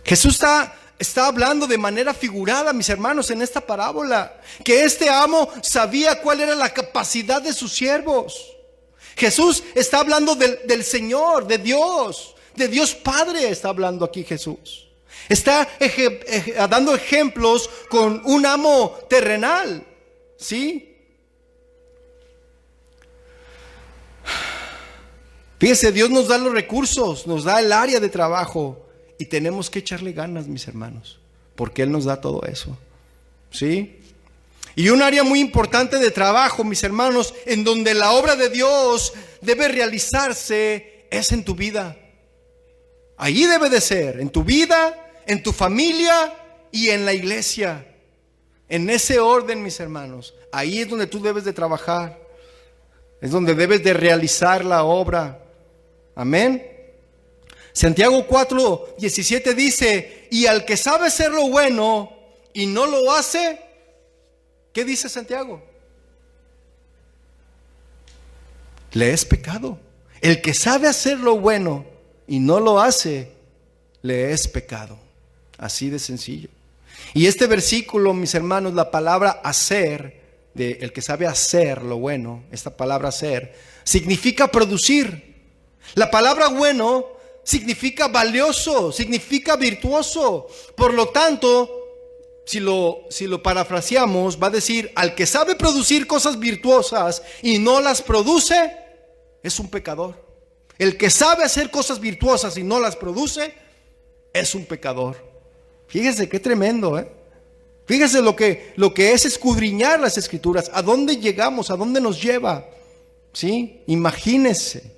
Jesús está hablando de manera figurada, mis hermanos, en esta parábola, que este amo sabía cuál era la capacidad de sus siervos. Jesús está hablando del Señor, de Dios Padre. Está hablando aquí Jesús. Está dando ejemplos con un amo terrenal, ¿sí? Fíjese, Dios nos da los recursos, nos da el área de trabajo, y tenemos que echarle ganas, mis hermanos, porque Él nos da todo eso, ¿sí? Y un área muy importante de trabajo, mis hermanos, en donde la obra de Dios debe realizarse, es en tu vida. Allí debe de ser, en tu vida, en tu familia y en la iglesia. En ese orden, mis hermanos, ahí es donde tú debes de trabajar. Es donde debes de realizar la obra. Amén. Santiago 4:17 dice: y al que sabe hacer lo bueno y no lo hace, ¿qué dice Santiago? le es pecado. El que sabe hacer lo bueno y no lo hace, le es pecado. Así de sencillo. Y este versículo, mis hermanos, la palabra hacer, de el que sabe hacer lo bueno, esta palabra hacer, significa producir. La palabra bueno significa valioso, significa virtuoso. Por lo tanto, si lo parafraseamos, va a decir, al que sabe producir cosas virtuosas y no las produce, es un pecador. El que sabe hacer cosas virtuosas y no las produce, es un pecador. Fíjese qué tremendo, ¿eh? Fíjese lo que es escudriñar las Escrituras. ¿A dónde llegamos? ¿A dónde nos lleva? ¿Sí? Imagínese.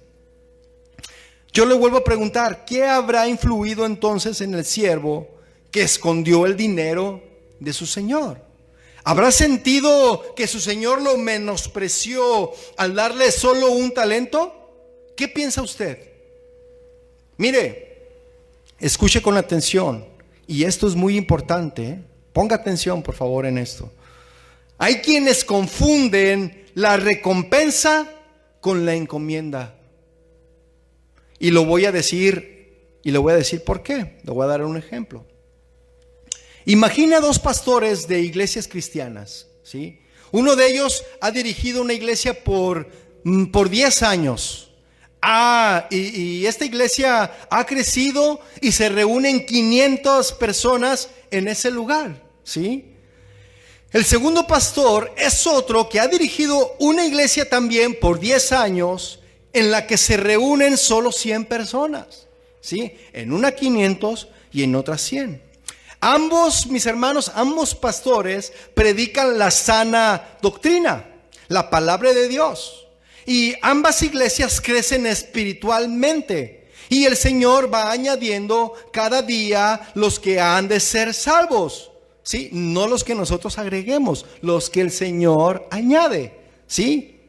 Yo le vuelvo a preguntar, ¿qué habrá influido entonces en el siervo que escondió el dinero de su señor? ¿Habrá sentido que su señor lo menospreció al darle solo un talento? ¿Qué piensa usted? Mire, escuche con atención, y esto es muy importante, ¿eh? Ponga atención, por favor, en esto. Hay quienes confunden la recompensa con la encomienda. Y lo voy a decir por qué. Le voy a dar un ejemplo. Imagina dos pastores de iglesias cristianas, ¿sí? Uno de ellos ha dirigido una iglesia por 10 años. Y esta iglesia ha crecido y se reúnen 500 personas en ese lugar, ¿sí? El segundo pastor es otro que ha dirigido una iglesia también por 10 años en la que se reúnen solo 100 personas, ¿sí? En una 500 y en otra 100. Ambos, mis hermanos, ambos pastores predican la sana doctrina, la palabra de Dios. Y ambas iglesias crecen espiritualmente. Y el Señor va añadiendo cada día los que han de ser salvos, ¿sí? No los que nosotros agreguemos, los que el Señor añade, ¿sí?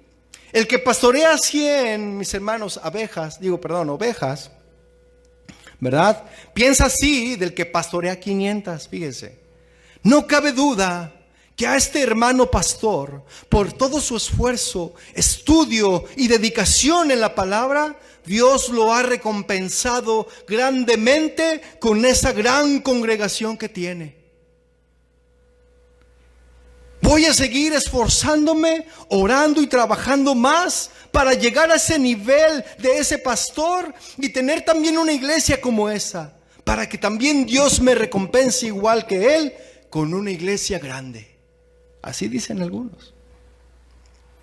El que pastorea 100, mis hermanos, ovejas, ¿verdad? Piensa así del que pastorea 500, fíjese. No cabe duda que a este hermano pastor, por todo su esfuerzo, estudio y dedicación en la palabra, Dios lo ha recompensado grandemente con esa gran congregación que tiene. Voy a seguir esforzándome, orando y trabajando más para llegar a ese nivel de ese pastor y tener también una iglesia como esa, para que también Dios me recompense igual que él con una iglesia grande. Así dicen algunos.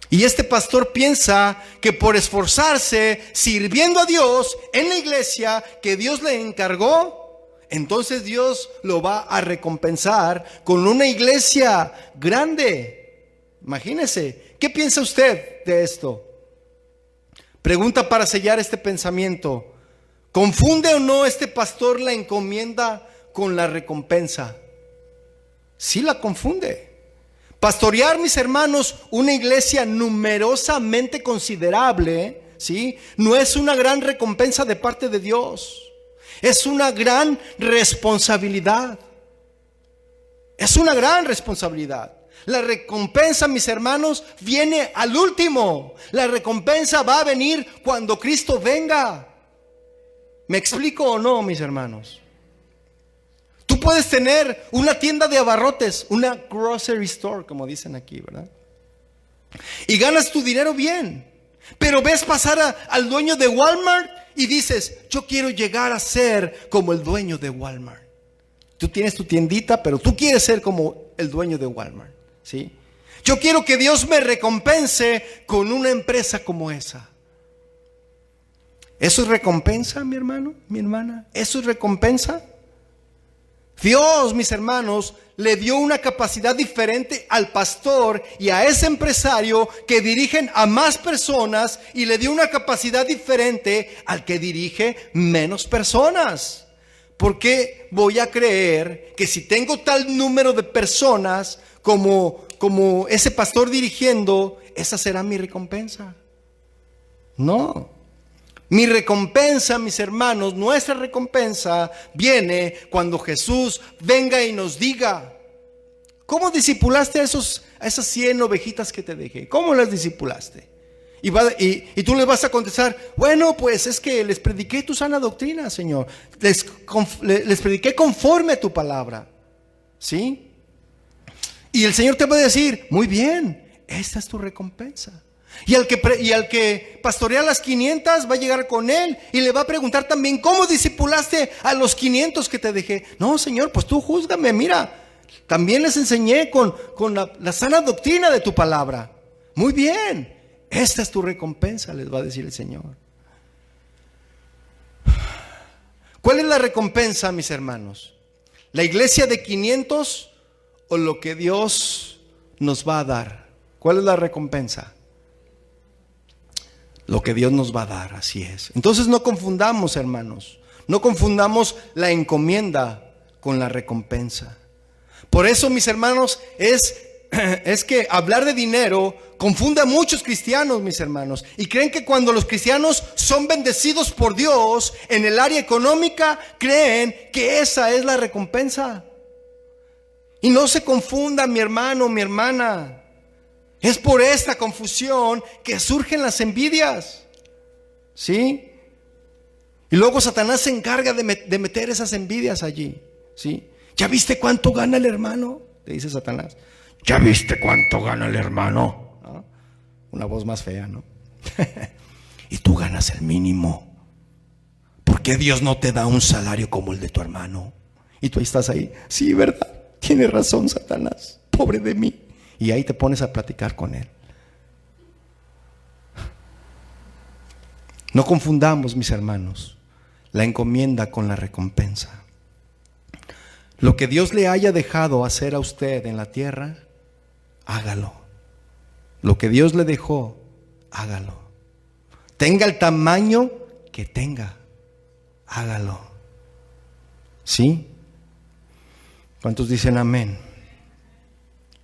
Y este pastor piensa que por esforzarse sirviendo a Dios en la iglesia que Dios le encargó, entonces Dios lo va a recompensar con una iglesia grande. Imagínese, ¿qué piensa usted de esto? Pregunta para sellar este pensamiento: ¿confunde o no este pastor la encomienda con la recompensa? Sí la confunde. Pastorear, mis hermanos, una iglesia numerosamente considerable, ¿sí? No es una gran recompensa de parte de Dios. Es una gran responsabilidad. Es una gran responsabilidad. La recompensa, mis hermanos, viene al último. La recompensa va a venir cuando Cristo venga. ¿Me explico o no, mis hermanos? Tú puedes tener una tienda de abarrotes, una grocery store, como dicen aquí, ¿verdad? Y ganas tu dinero bien. Pero ves pasar al dueño de Walmart y dices: yo quiero llegar a ser como el dueño de Walmart. Tú tienes tu tiendita, pero tú quieres ser como el dueño de Walmart, ¿sí? Yo quiero que Dios me recompense con una empresa como esa. ¿Eso es recompensa, mi hermano, mi hermana? ¿Eso es recompensa? Dios, mis hermanos, le dio una capacidad diferente al pastor y a ese empresario que dirigen a más personas, y le dio una capacidad diferente al que dirige menos personas. ¿Por qué voy a creer que si tengo tal número de personas como ese pastor dirigiendo, esa será mi recompensa? No. Mi recompensa, mis hermanos, nuestra recompensa viene cuando Jesús venga y nos diga: ¿cómo discipulaste a esas 100 ovejitas que te dejé? ¿Cómo las discipulaste? Y tú les vas a contestar, bueno, pues es que les prediqué tu sana doctrina, Señor. Les prediqué conforme a tu palabra. ¿Sí? Y el Señor te va a decir, muy bien, esta es tu recompensa. Y al que pastorea las 500 va a llegar con él y le va a preguntar también, ¿cómo discipulaste a los 500 que te dejé? No, Señor, pues tú júzgame, mira, también les enseñé con la sana doctrina de tu palabra. Muy bien, esta es tu recompensa, les va a decir el Señor. ¿Cuál es la recompensa, mis hermanos? ¿La iglesia de 500 o lo que Dios nos va a dar? ¿Cuál es la recompensa? Lo que Dios nos va a dar, así es. Entonces no confundamos, hermanos, no confundamos la encomienda con la recompensa. Por eso, mis hermanos, es que hablar de dinero confunde a muchos cristianos, mis hermanos, y creen que cuando los cristianos son bendecidos por Dios en el área económica, creen que esa es la recompensa. Y no se confunda, mi hermano, mi hermana. Es por esta confusión que surgen las envidias. ¿Sí? Y luego Satanás se encarga de meter esas envidias allí. ¿Sí? ¿Ya viste cuánto gana el hermano? Te dice Satanás. ¿Ya viste cuánto gana el hermano? ¿No? Una voz más fea, ¿no? Y tú ganas el mínimo. ¿Por qué Dios no te da un salario como el de tu hermano? Y tú estás ahí. Sí, ¿verdad? Tienes razón, Satanás. Pobre de mí. Y ahí te pones a platicar con él. No confundamos, mis hermanos, la encomienda con la recompensa. Lo que Dios le haya dejado hacer a usted en la tierra, hágalo. Lo que Dios le dejó, hágalo. Tenga el tamaño que tenga, hágalo. ¿Sí? ¿Cuántos dicen amén?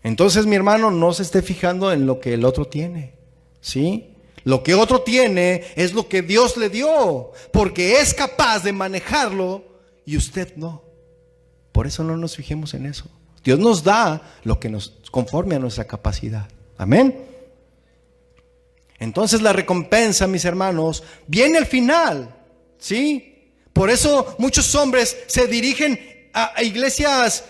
Entonces, mi hermano, no se esté fijando en lo que el otro tiene. ¿Sí? Lo que otro tiene es lo que Dios le dio, porque es capaz de manejarlo y usted no. Por eso no nos fijemos en eso. Dios nos da lo que nos conforme a nuestra capacidad. Amén. Entonces la recompensa, mis hermanos, viene al final. ¿Sí? Por eso muchos hombres se dirigen a iglesias,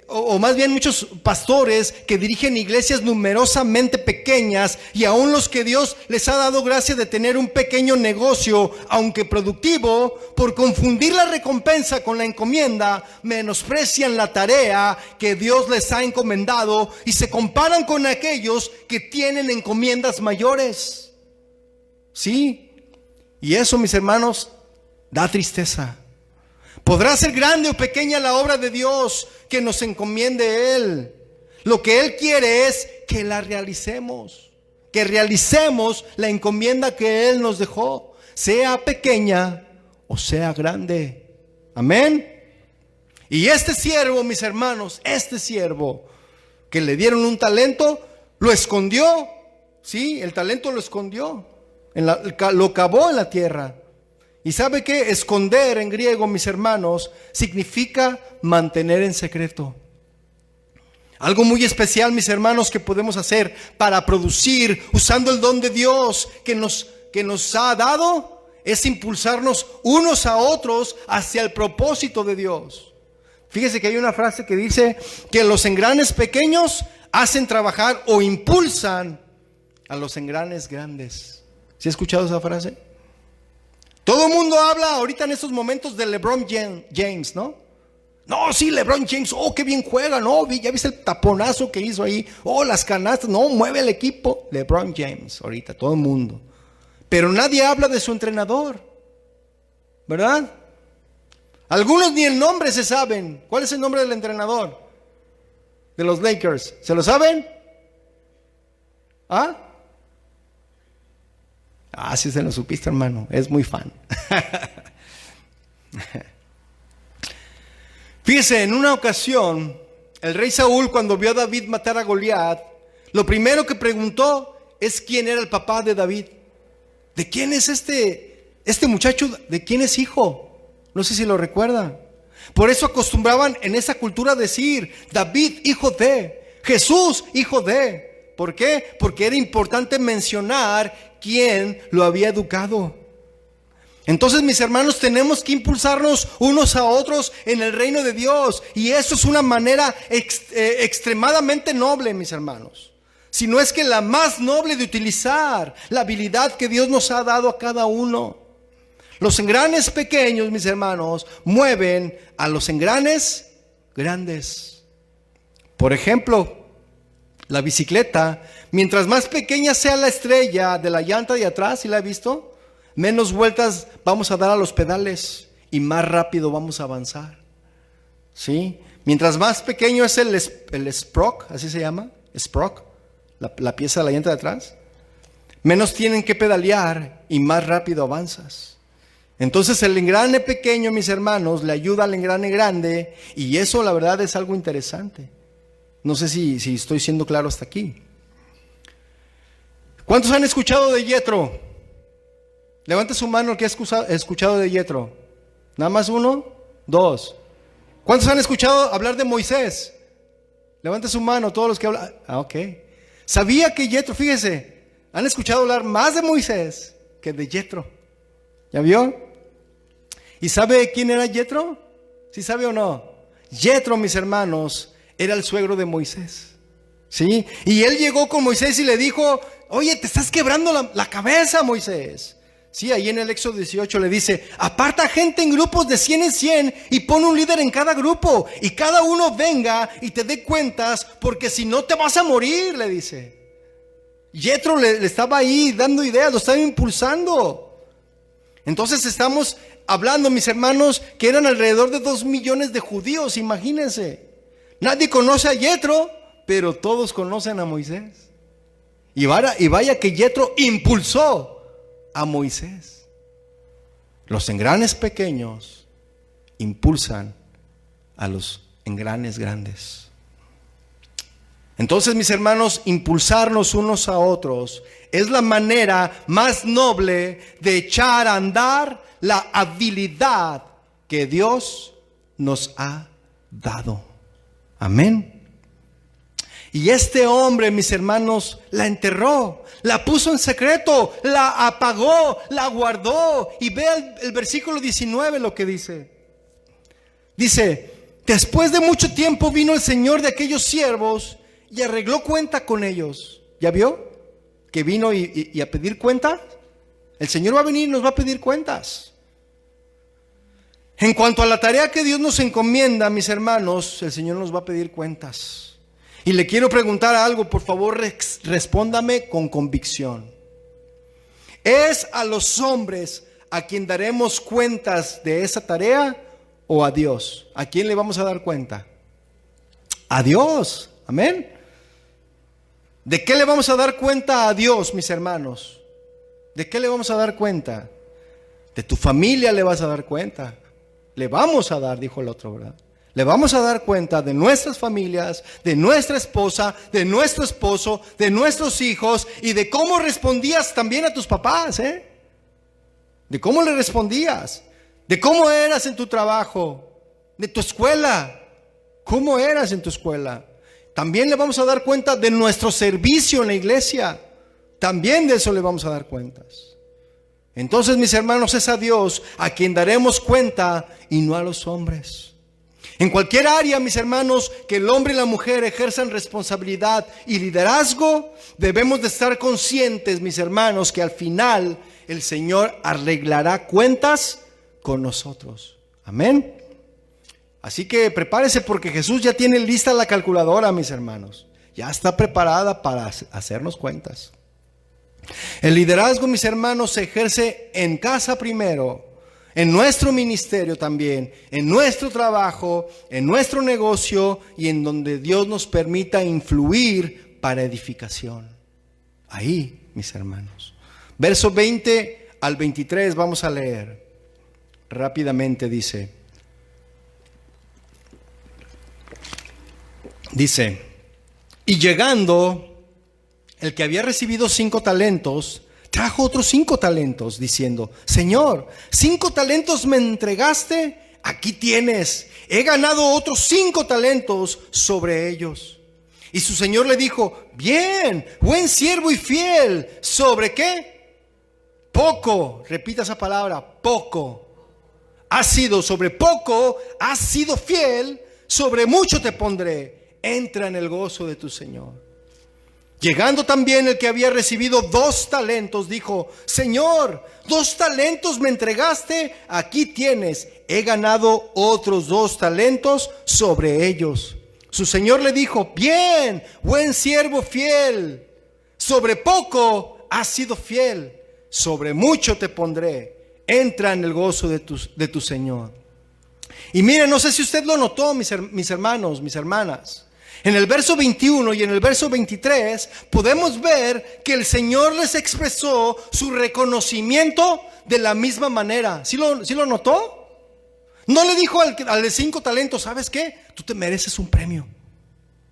o más bien muchos pastores que dirigen iglesias numerosamente pequeñas, y aún los que Dios les ha dado gracia de tener un pequeño negocio, aunque productivo, por confundir la recompensa con la encomienda, menosprecian la tarea que Dios les ha encomendado y se comparan con aquellos que tienen encomiendas mayores. Sí, y eso, mis hermanos, da tristeza. Podrá ser grande o pequeña la obra de Dios que nos encomiende Él. Lo que Él quiere es que la realicemos, que realicemos la encomienda que Él nos dejó, sea pequeña o sea grande. Amén. Y este siervo, mis hermanos, este siervo que le dieron un talento, lo escondió. Sí, el talento lo escondió, lo cavó en la tierra. ¿Y sabe qué? Esconder en griego, mis hermanos, significa mantener en secreto. Algo muy especial, mis hermanos, que podemos hacer para producir usando el don de Dios que nos ha dado, es impulsarnos unos a otros hacia el propósito de Dios. Fíjese que hay una frase que dice que los engranes pequeños hacen trabajar o impulsan a los engranes grandes. ¿Sí ha escuchado esa frase? Todo el mundo habla ahorita en estos momentos de LeBron James, ¿no? No, sí, LeBron James, oh, qué bien juega, no, ya viste el taponazo que hizo ahí, oh, las canastas, no, mueve el equipo. LeBron James, ahorita, todo el mundo. Pero nadie habla de su entrenador, ¿verdad? Algunos ni el nombre se saben. ¿Cuál es el nombre del entrenador de los Lakers? ¿Se lo saben? ¿Ah? Sí se lo supiste, hermano, es muy fan. Fíjese, en una ocasión, el rey Saúl, cuando vio a David matar a Goliat, lo primero que preguntó es quién era el papá de David. ¿De quién es este muchacho? ¿De quién es hijo? No sé si lo recuerdan. Por eso acostumbraban en esa cultura decir David, hijo de, Jesús, hijo de. ¿Por qué? Porque era importante mencionar quién lo había educado. Entonces, mis hermanos, tenemos que impulsarnos unos a otros en el reino de Dios. Y eso es una manera extremadamente noble, mis hermanos. Si no es que la más noble de utilizar la habilidad que Dios nos ha dado a cada uno. Los engranes pequeños, mis hermanos, mueven a los engranes grandes. Por ejemplo, la bicicleta, mientras más pequeña sea la estrella de la llanta de atrás, ¿sí la he visto? Menos vueltas vamos a dar a los pedales y más rápido vamos a avanzar. ¿Sí? Mientras más pequeño es el sprock, así se llama, sprock, la pieza de la llanta de atrás, menos tienen que pedalear y más rápido avanzas. Entonces el engrane pequeño, mis hermanos, le ayuda al engrane grande, y eso la verdad es algo interesante. No sé si estoy siendo claro hasta aquí. ¿Cuántos han escuchado de Jethro? Levante su mano el que ha escuchado de Jethro. ¿Nada más uno? Dos. ¿Cuántos han escuchado hablar de Moisés? Levante su mano todos los que hablan. Ok. Sabía que Jethro, fíjese, han escuchado hablar más de Moisés que de Jethro. ¿Ya vio? ¿Y sabe quién era Jethro? ¿Sí sabe o no? Jethro, mis hermanos, era el suegro de Moisés. ¿Sí? Y él llegó con Moisés y le dijo: oye, te estás quebrando la cabeza, Moisés. Sí, ahí en el Éxodo 18 le dice: aparta gente en grupos de 100 en 100 y pon un líder en cada grupo, y cada uno venga y te dé cuentas, porque si no te vas a morir, le dice. Jethro le estaba ahí dando ideas, lo estaba impulsando. Entonces estamos hablando, mis hermanos, que eran alrededor de 2 millones de judíos, imagínense. Nadie conoce a Jethro, pero todos conocen a Moisés. Y vaya que Jethro impulsó a Moisés. Los engranes pequeños impulsan a los engranes grandes. Entonces, mis hermanos, impulsarnos unos a otros es la manera más noble de echar a andar la habilidad que Dios nos ha dado. Amén. Y este hombre, mis hermanos, la enterró, la puso en secreto, la apagó, la guardó. Y vea el versículo 19 lo que dice. Dice: después de mucho tiempo vino el señor de aquellos siervos y arregló cuenta con ellos. ¿Ya vio? Que vino y a pedir cuenta. El Señor va a venir y nos va a pedir cuentas. En cuanto a la tarea que Dios nos encomienda, mis hermanos, el Señor nos va a pedir cuentas. Y le quiero preguntar algo, por favor, respóndame con convicción. ¿Es a los hombres a quien daremos cuentas de esa tarea o a Dios? ¿A quién le vamos a dar cuenta? A Dios. Amén. ¿De qué le vamos a dar cuenta a Dios, mis hermanos? ¿De qué le vamos a dar cuenta? De tu familia le vas a dar cuenta. Le vamos a dar, dijo el otro, ¿verdad? Le vamos a dar cuenta de nuestras familias, de nuestra esposa, de nuestro esposo, de nuestros hijos, y de cómo respondías también a tus papás, de cómo le respondías, de cómo eras en tu trabajo, de tu escuela, cómo eras en tu escuela. También le vamos a dar cuenta de nuestro servicio en la iglesia. También de eso le vamos a dar cuentas. Entonces, mis hermanos, es a Dios a quien daremos cuenta y no a los hombres. En cualquier área, mis hermanos, que el hombre y la mujer ejerzan responsabilidad y liderazgo, debemos de estar conscientes, mis hermanos, que al final el Señor arreglará cuentas con nosotros. Amén. Así que prepárese, porque Jesús ya tiene lista la calculadora, mis hermanos. Ya está preparada para hacernos cuentas. El liderazgo, mis hermanos, se ejerce en casa primero, en nuestro ministerio también, en nuestro trabajo, en nuestro negocio y en donde Dios nos permita influir para edificación. Ahí, mis hermanos. Verso 20 al 23 vamos a leer. Rápidamente dice: y llegando el que había recibido 5 talentos, trajo otros 5 talentos, diciendo: Señor, 5 talentos me entregaste, aquí tienes, he ganado otros 5 talentos sobre ellos. Y su señor le dijo: bien, buen siervo y fiel. ¿Sobre qué? Poco. Repita esa palabra, poco. Has sido sobre poco, has sido fiel, sobre mucho te pondré. Entra en el gozo de tu Señor. Llegando también el que había recibido 2 talentos, dijo: Señor, 2 talentos me entregaste, aquí tienes, he ganado otros 2 talentos sobre ellos. Su señor le dijo: bien, buen siervo fiel, sobre poco has sido fiel, sobre mucho te pondré. Entra en el gozo de tu Señor. Y miren, no sé si usted lo notó, mis hermanos, mis hermanas. En el verso 21 y en el verso 23 podemos ver que el Señor les expresó su reconocimiento de la misma manera. ¿Sí lo notó? No le dijo al de 5 talentos: ¿sabes qué? Tú te mereces un premio.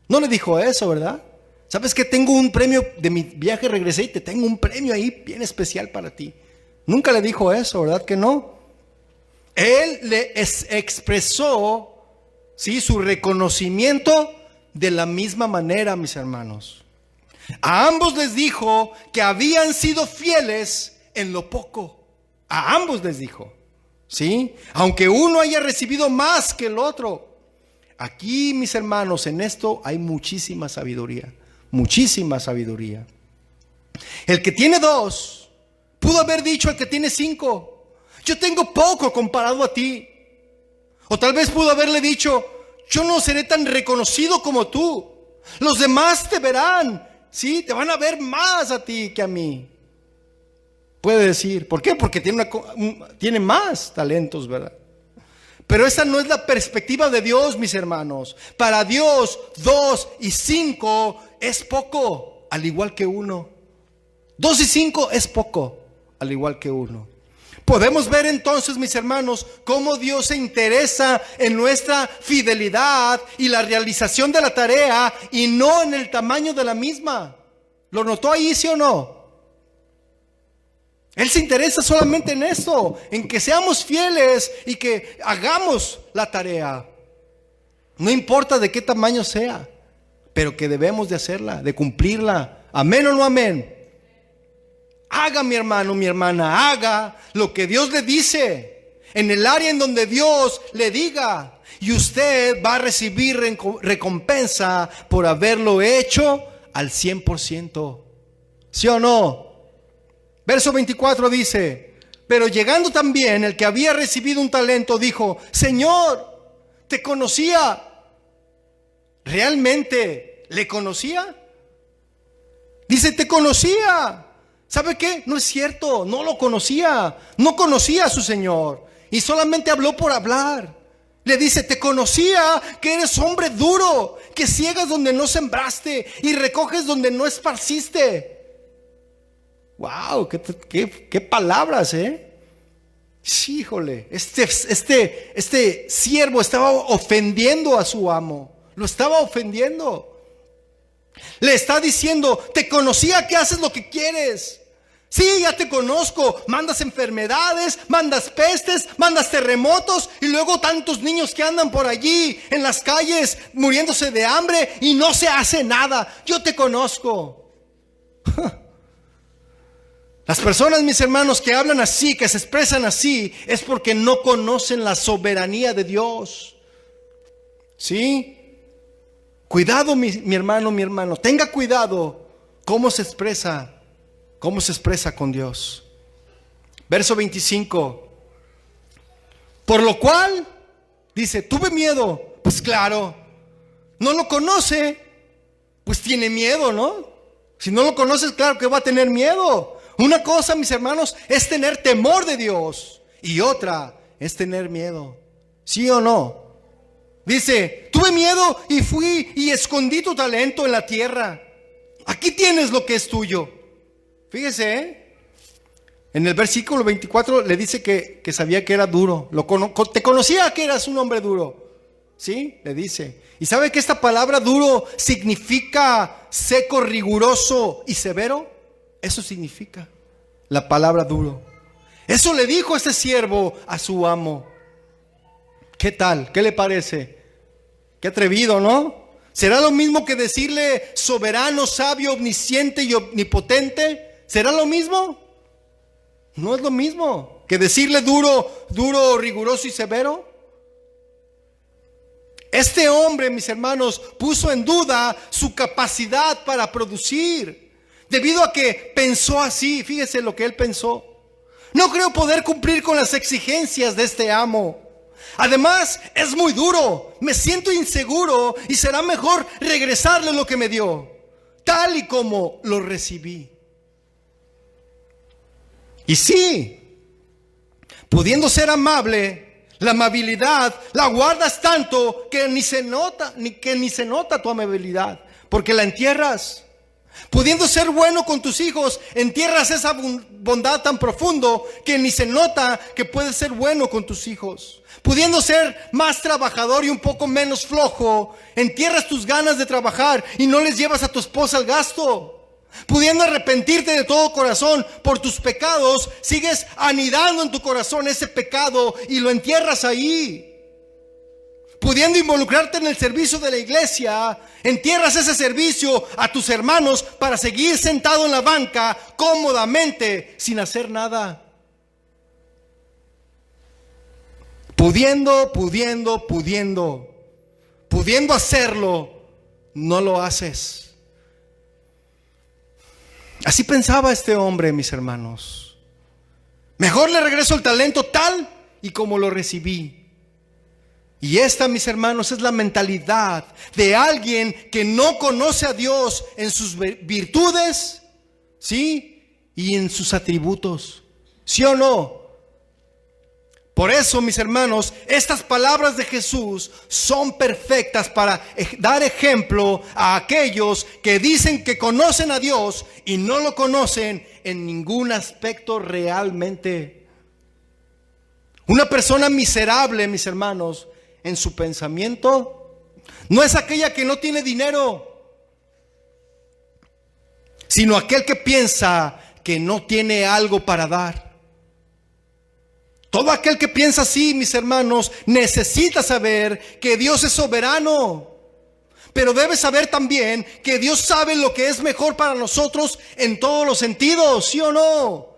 No le dijo eso, ¿verdad? ¿Sabes qué? Tengo un premio de mi viaje, regresé y te tengo un premio ahí bien especial para ti. Nunca le dijo eso, ¿verdad que no? Él le expresó, ¿sí?, su reconocimiento de la misma manera, mis hermanos. A ambos les dijo que habían sido fieles en lo poco. A ambos les dijo, ¿sí? Aunque uno haya recibido más que el otro. Aquí, mis hermanos, en esto hay muchísima sabiduría. Muchísima sabiduría. El que tiene 2 pudo haber dicho al que tiene 5: yo tengo poco comparado a ti. O tal vez pudo haberle dicho: yo no seré tan reconocido como tú. Los demás te verán, ¿sí? Te van a ver más a ti que a mí. Puede decir, ¿por qué? Porque tiene más talentos, ¿verdad? Pero esa no es la perspectiva de Dios, mis hermanos. Para Dios, 2 y 5 es poco, al igual que 1. 2 y 5 es poco, al igual que 1. Podemos ver entonces, mis hermanos, cómo Dios se interesa en nuestra fidelidad y la realización de la tarea, y no en el tamaño de la misma. ¿Lo notó ahí, sí o no? Él se interesa solamente en eso, en que seamos fieles y que hagamos la tarea. No importa de qué tamaño sea, pero que debemos de hacerla, de cumplirla. ¿Amén o no amén? Haga, mi hermano, mi hermana, haga lo que Dios le dice, en el área en donde Dios le diga, y usted va a recibir recompensa por haberlo hecho al 100%. ¿Sí o no? Verso 24 dice: pero llegando también el que había recibido un talento, dijo: Señor, te conocía. ¿Realmente le conocía? Dice: te conocía. ¿Sabe qué? No es cierto, no lo conocía. No conocía a su Señor, y solamente habló por hablar. Le dice: te conocía que eres hombre duro, que ciegas donde no sembraste y recoges donde no esparciste. Wow, qué palabras, Sí, híjole, este siervo estaba ofendiendo a su amo. Lo estaba ofendiendo. Le está diciendo: te conocía que haces lo que quieres. Sí, ya te conozco. Mandas enfermedades, mandas pestes, mandas terremotos, y luego tantos niños que andan por allí en las calles muriéndose de hambre y no se hace nada. Yo te conozco. Las personas, mis hermanos, que hablan así, que se expresan así, es porque no conocen la soberanía de Dios. ¿Sí? Cuidado, mi hermano, tenga cuidado cómo se expresa con Dios. Verso 25. Por lo cual, dice: tuve miedo. Pues claro, no lo conoce, pues tiene miedo, ¿no? Si no lo conoces, claro que va a tener miedo. Una cosa, mis hermanos, es tener temor de Dios, y otra es tener miedo. ¿Sí o no? Dice: tuve miedo y fui y escondí tu talento en la tierra. Aquí tienes lo que es tuyo. Fíjese, en el versículo 24 le dice que sabía que era duro. Te conocía que eras un hombre duro. ¿Sí? Le dice. ¿Y sabe que esta palabra duro significa seco, riguroso y severo? Eso significa la palabra duro. Eso le dijo este siervo a su amo. ¿Qué tal? ¿Qué le parece? Qué atrevido, ¿no? ¿Será lo mismo que decirle soberano, sabio, omnisciente y omnipotente? ¿Será lo mismo? No es lo mismo que decirle duro, riguroso y severo. Este hombre, mis hermanos, puso en duda su capacidad para producir, debido a que pensó así. Fíjese lo que él pensó: no creo poder cumplir con las exigencias de este amo. Además, es muy duro, me siento inseguro y será mejor regresarle lo que me dio, tal y como lo recibí. Y sí, pudiendo ser amable, la amabilidad la guardas tanto que ni se nota tu amabilidad, porque la entierras. Pudiendo ser bueno con tus hijos, entierras esa bondad tan profundo que ni se nota que puedes ser bueno con tus hijos. Pudiendo ser más trabajador y un poco menos flojo, entierras tus ganas de trabajar y no les llevas a tu esposa al gasto. Pudiendo arrepentirte de todo corazón por tus pecados, sigues anidando en tu corazón ese pecado y lo entierras ahí. Pudiendo involucrarte en el servicio de la iglesia, entierras ese servicio a tus hermanos para seguir sentado en la banca cómodamente sin hacer nada. Pudiendo hacerlo, no lo haces. Así pensaba este hombre, mis hermanos. Mejor le regreso el talento tal y como lo recibí. Y esta, mis hermanos, es la mentalidad de alguien que no conoce a Dios en sus virtudes, ¿sí? Y en sus atributos, ¿sí o no? Por eso, mis hermanos, estas palabras de Jesús son perfectas para dar ejemplo a aquellos que dicen que conocen a Dios y no lo conocen en ningún aspecto realmente. Una persona miserable, mis hermanos, en su pensamiento, no es aquella que no tiene dinero, sino aquel que piensa que no tiene algo para dar. Todo aquel que piensa así, mis hermanos, necesita saber que Dios es soberano, pero debe saber también que Dios sabe lo que es mejor para nosotros en todos los sentidos, ¿sí o no?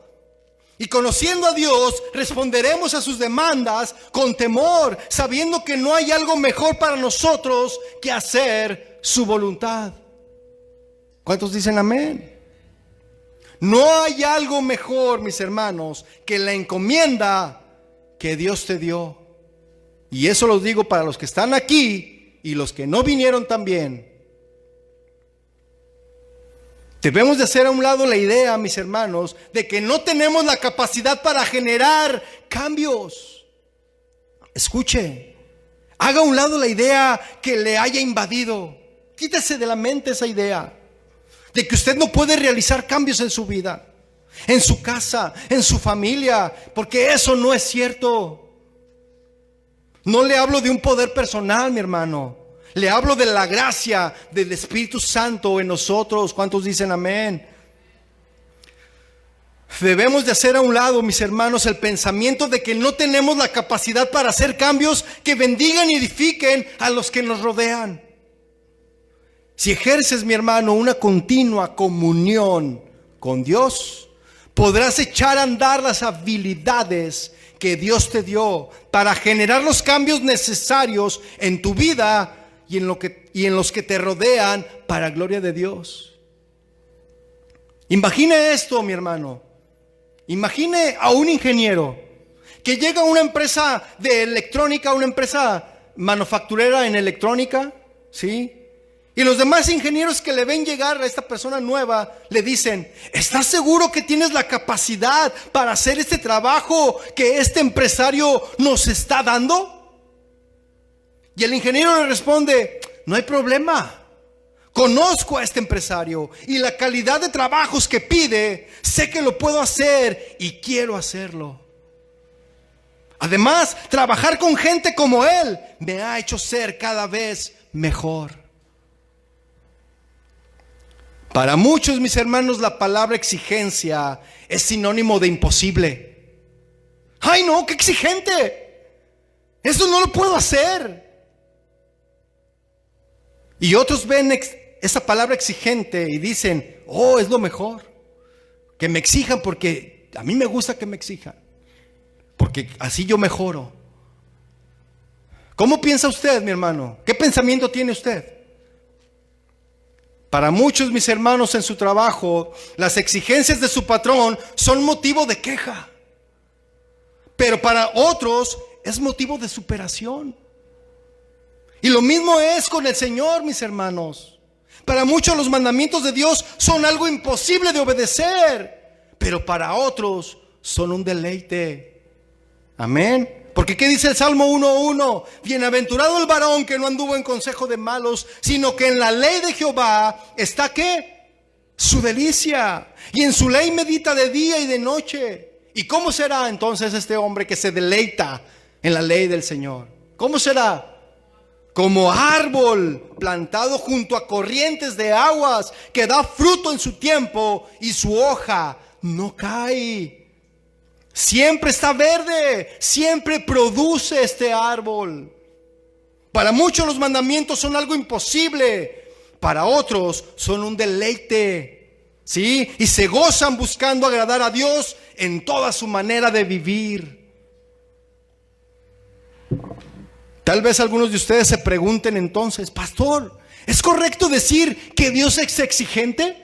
Y conociendo a Dios, responderemos a sus demandas con temor, sabiendo que no hay algo mejor para nosotros que hacer su voluntad. ¿Cuántos dicen amén? No hay algo mejor, mis hermanos, que la encomienda que Dios te dio. Y eso lo digo para los que están aquí y los que no vinieron también. Debemos de hacer a un lado la idea, mis hermanos, de que no tenemos la capacidad para generar cambios. Escuche, haga a un lado la idea que le haya invadido. Quítese de la mente esa idea de que usted no puede realizar cambios en su vida, en su casa, en su familia, porque eso no es cierto. No le hablo de un poder personal, mi hermano. Le hablo de la gracia del Espíritu Santo en nosotros. ¿Cuántos dicen amén? Debemos de hacer a un lado, mis hermanos, el pensamiento de que no tenemos la capacidad para hacer cambios que bendigan y edifiquen a los que nos rodean. Si ejerces, mi hermano, una continua comunión con Dios, podrás echar a andar las habilidades que Dios te dio para generar los cambios necesarios en tu vida y en los que te rodean para gloria de Dios. Imagine esto, mi hermano. Imagine a un ingeniero que llega a una empresa de electrónica, una empresa manufacturera en electrónica, ¿sí? Y los demás ingenieros que le ven llegar a esta persona nueva le dicen: ¿estás seguro que tienes la capacidad para hacer este trabajo que este empresario nos está dando? Y el ingeniero le responde: no hay problema, conozco a este empresario y la calidad de trabajos que pide, sé que lo puedo hacer y quiero hacerlo. Además, trabajar con gente como él me ha hecho ser cada vez mejor. Para muchos, mis hermanos, la palabra exigencia es sinónimo de imposible. ¡Ay, no, qué exigente! Eso no lo puedo hacer. Y otros ven esa palabra exigente y dicen, oh, es lo mejor. Que me exijan porque a mí me gusta que me exijan. Porque así yo mejoro. ¿Cómo piensa usted, mi hermano? ¿Qué pensamiento tiene usted? Para muchos, mis hermanos, en su trabajo, las exigencias de su patrón son motivo de queja. Pero para otros es motivo de superación. Y lo mismo es con el Señor, mis hermanos. Para muchos los mandamientos de Dios son algo imposible de obedecer, pero para otros son un deleite. Amén. Porque ¿qué dice el Salmo 1:1? Bienaventurado el varón que no anduvo en consejo de malos, sino que en la ley de Jehová está ¿qué? Su delicia. Y en su ley medita de día y de noche. ¿Y cómo será entonces este hombre que se deleita en la ley del Señor? ¿Cómo será? Como árbol plantado junto a corrientes de aguas, que da fruto en su tiempo y su hoja no cae. Siempre está verde, siempre produce este árbol. Para muchos los mandamientos son algo imposible, para otros son un deleite, ¿sí? Y se gozan buscando agradar a Dios en toda su manera de vivir. Tal vez algunos de ustedes se pregunten entonces, pastor, ¿es correcto decir que Dios es exigente?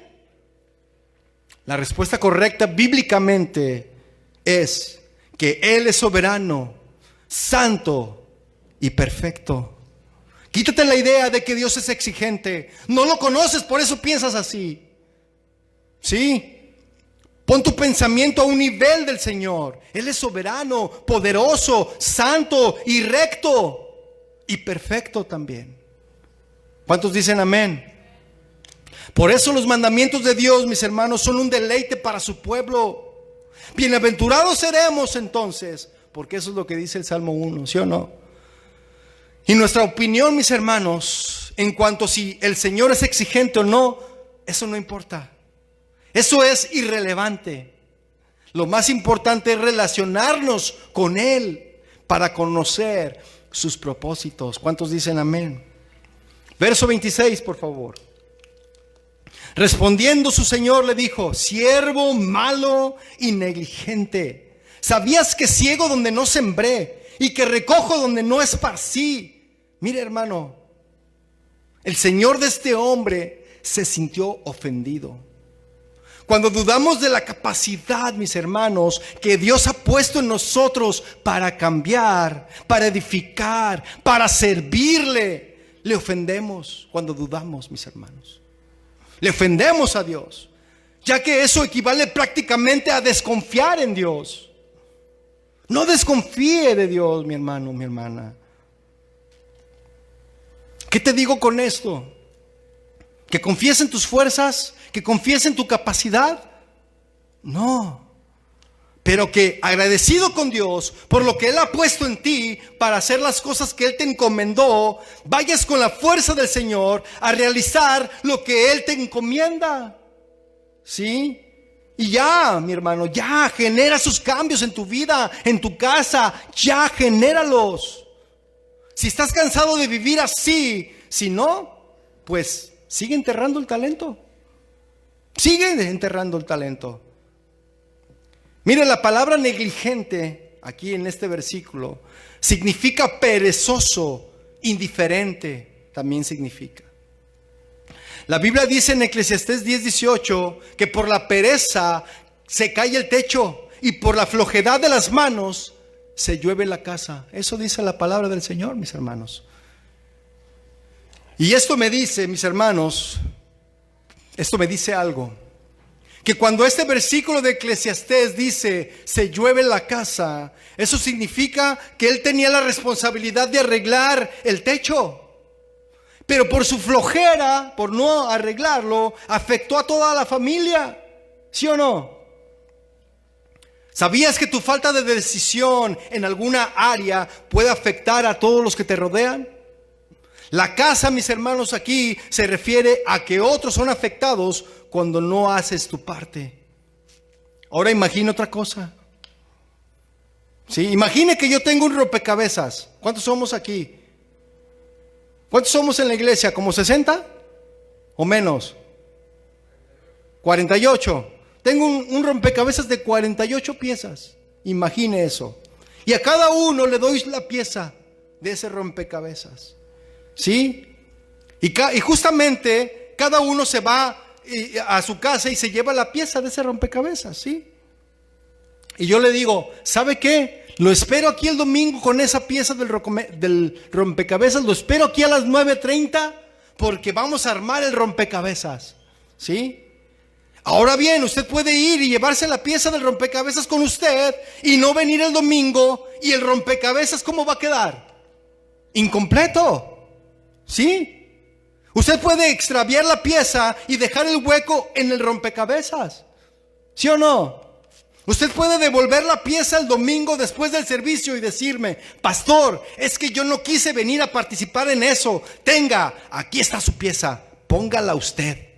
La respuesta correcta bíblicamente es que Él es soberano, santo y perfecto. Quítate la idea de que Dios es exigente. No lo conoces, por eso piensas así. ¿Sí? Pon tu pensamiento a un nivel del Señor. Él es soberano, poderoso, santo y recto. Y perfecto también. ¿Cuántos dicen amén? Por eso los mandamientos de Dios, mis hermanos, son un deleite para su pueblo. Bienaventurados seremos entonces, porque eso es lo que dice el Salmo 1, ¿sí o no? Y nuestra opinión, mis hermanos, en cuanto a si el Señor es exigente o no, eso no importa. Eso es irrelevante. Lo más importante es relacionarnos con Él para conocer sus propósitos. ¿Cuántos dicen amén? Verso 26, por favor. Respondiendo su señor le dijo: siervo malo y negligente, ¿sabías que ciego donde no sembré y que recojo donde no esparcí? Mire, hermano, el señor de este hombre se sintió ofendido. Cuando dudamos de la capacidad, mis hermanos, que Dios ha puesto en nosotros para cambiar, para edificar, para servirle, le ofendemos cuando dudamos, mis hermanos. Le ofendemos a Dios, ya que eso equivale prácticamente a desconfiar en Dios. No desconfíe de Dios, mi hermano, mi hermana. ¿Qué te digo con esto? ¿Que confíes en tus fuerzas? ¿Que confíes en tu capacidad? No. Pero que agradecido con Dios por lo que Él ha puesto en ti para hacer las cosas que Él te encomendó, vayas con la fuerza del Señor a realizar lo que Él te encomienda. ¿Sí? Y ya, mi hermano, ya genera sus cambios en tu vida, en tu casa, ya genéralos. Si estás cansado de vivir así, si no, pues sigue enterrando el talento. Sigue enterrando el talento. Mire, la palabra negligente aquí en este versículo significa perezoso, indiferente, también significa. La Biblia dice en Eclesiastés 10:18 que por la pereza se cae el techo y por la flojedad de las manos se llueve la casa. Eso dice la palabra del Señor, mis hermanos. Y esto me dice, mis hermanos, esto me dice algo. Que cuando este versículo de Eclesiastés dice se llueve la casa, eso significa que él tenía la responsabilidad de arreglar el techo. Pero por su flojera, por no arreglarlo, afectó a toda la familia. ¿Sí o no? ¿Sabías que tu falta de decisión en alguna área puede afectar a todos los que te rodean? La casa, mis hermanos, aquí se refiere a que otros son afectados cuando no haces tu parte. Ahora imagine otra cosa. Sí, imagine que yo tengo un rompecabezas. ¿Cuántos somos aquí? ¿Cuántos somos en la iglesia? ¿Como 60 o menos? 48. Tengo un rompecabezas de 48 piezas. Imagine eso. Y a cada uno le doy la pieza de ese rompecabezas. ¿Sí? Y justamente cada uno se va a su casa y se lleva la pieza de ese rompecabezas. ¿Sí? Y yo le digo, ¿sabe qué? Lo espero aquí el domingo con esa pieza del rompecabezas. Lo espero aquí a las 9:30 porque vamos a armar el rompecabezas. ¿Sí? Ahora bien, usted puede ir y llevarse la pieza del rompecabezas con usted y no venir el domingo, y el rompecabezas, ¿cómo va a quedar? Incompleto. ¿Sí? Usted puede extraviar la pieza y dejar el hueco en el rompecabezas. ¿Sí o no? Usted puede devolver la pieza el domingo después del servicio y decirme, pastor, es que yo no quise venir a participar en eso. Tenga, aquí está su pieza, póngala usted.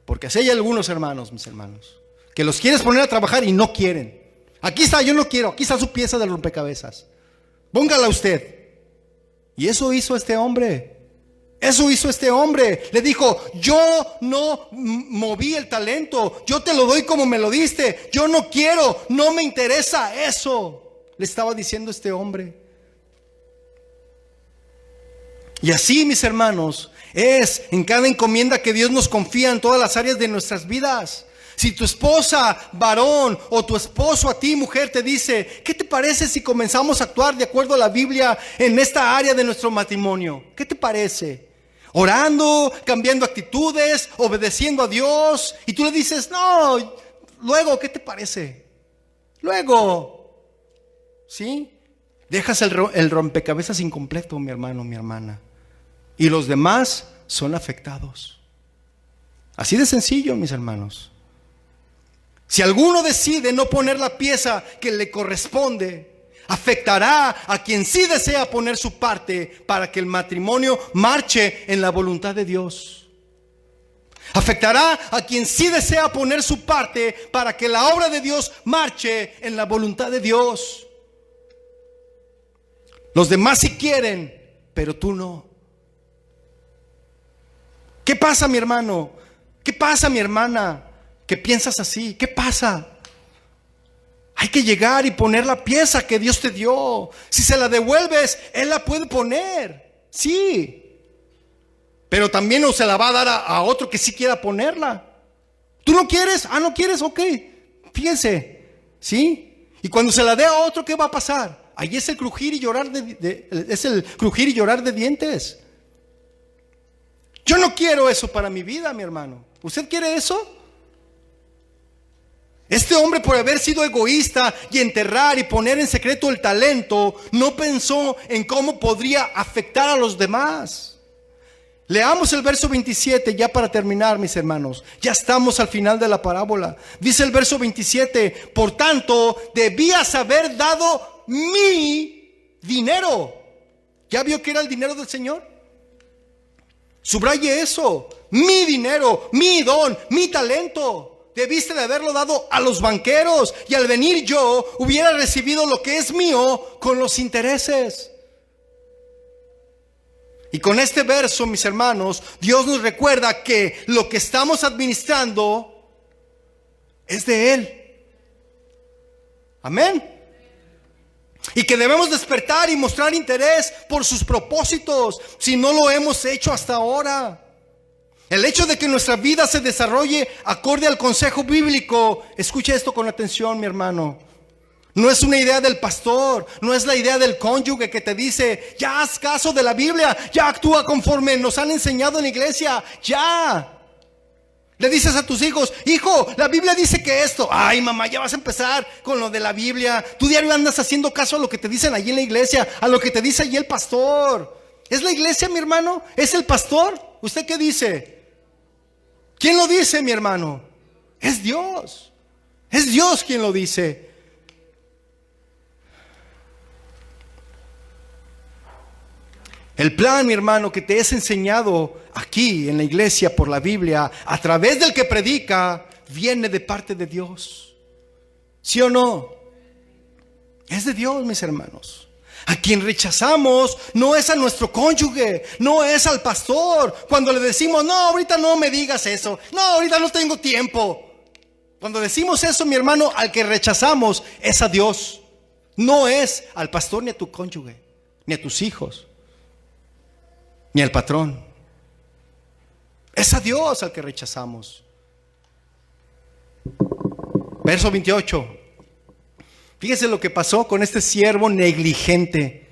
Porque así hay algunos hermanos, mis hermanos, que los quieres poner a trabajar y no quieren. Aquí está, yo no quiero, aquí está su pieza del rompecabezas. Póngala usted. Y eso hizo este hombre. Eso hizo este hombre. Le dijo, yo no moví el talento, yo te lo doy como me lo diste. Yo no quiero, no me interesa eso. Le estaba diciendo este hombre. Y así, mis hermanos, es en cada encomienda que Dios nos confía en todas las áreas de nuestras vidas. Si tu esposa, varón, o tu esposo a ti, mujer, te dice, ¿qué te parece si comenzamos a actuar de acuerdo a la Biblia en esta área de nuestro matrimonio? ¿Qué te parece? Orando, cambiando actitudes, obedeciendo a Dios. Y tú le dices, no, luego, ¿qué te parece? Luego, ¿sí? Dejas el rompecabezas incompleto, mi hermano, mi hermana. Y los demás son afectados. Así de sencillo, mis hermanos. Si alguno decide no poner la pieza que le corresponde, afectará a quien sí desea poner su parte para que el matrimonio marche en la voluntad de Dios. Afectará a quien sí desea poner su parte para que la obra de Dios marche en la voluntad de Dios. Los demás sí quieren, pero tú no. ¿Qué pasa, mi hermano? ¿Qué pasa, mi hermana? ¿Que piensas así? ¿Qué pasa? Hay que llegar y poner la pieza que Dios te dio. Si se la devuelves, Él la puede poner. Sí. Pero también no se la va a dar a otro que sí quiera ponerla. ¿Tú no quieres? Ah, ¿no quieres? Ok. Fíjense. ¿Sí? Y cuando se la dé a otro, ¿qué va a pasar? Ahí es el crujir y llorar de dientes. Yo no quiero eso para mi vida, mi hermano. ¿Usted quiere eso? Este hombre, por haber sido egoísta y enterrar y poner en secreto el talento, no pensó en cómo podría afectar a los demás. Leamos el verso 27 ya para terminar, mis hermanos. Ya estamos al final de la parábola. Dice el verso 27, por tanto, debías haber dado mi dinero. ¿Ya vio que era el dinero del Señor? Subraye eso, mi dinero, mi don, mi talento. Debiste de haberlo dado a los banqueros, y al venir yo hubiera recibido lo que es mío con los intereses. Y con este verso, mis hermanos, Dios nos recuerda que lo que estamos administrando es de Él. Amén. Y que debemos despertar y mostrar interés por sus propósitos, si no lo hemos hecho hasta ahora. El hecho de que nuestra vida se desarrolle acorde al consejo bíblico, escuche esto con atención, mi hermano, no es una idea del pastor, no es la idea del cónyuge que te dice, ya haz caso de la Biblia, ya actúa conforme nos han enseñado en la iglesia, ya. Le dices a tus hijos, hijo, la Biblia dice que esto. Ay, mamá, ya vas a empezar con lo de la Biblia. Tú diario andas haciendo caso a lo que te dicen allí en la iglesia, a lo que te dice allí el pastor. ¿Es la iglesia, mi hermano? ¿Es el pastor? ¿Usted qué dice? ¿Quién lo dice, mi hermano? Es Dios. Es Dios quien lo dice. El plan, mi hermano, que te es enseñado aquí en la iglesia por la Biblia, a través del que predica, viene de parte de Dios. ¿Sí o no? Es de Dios, mis hermanos. A quien rechazamos no es a nuestro cónyuge, no es al pastor. Cuando le decimos, no, ahorita no me digas eso, no, ahorita no tengo tiempo. Cuando decimos eso, mi hermano, al que rechazamos es a Dios. No es al pastor ni a tu cónyuge, ni a tus hijos, ni al patrón. Es a Dios al que rechazamos. Verso 28. Fíjese lo que pasó con este siervo negligente.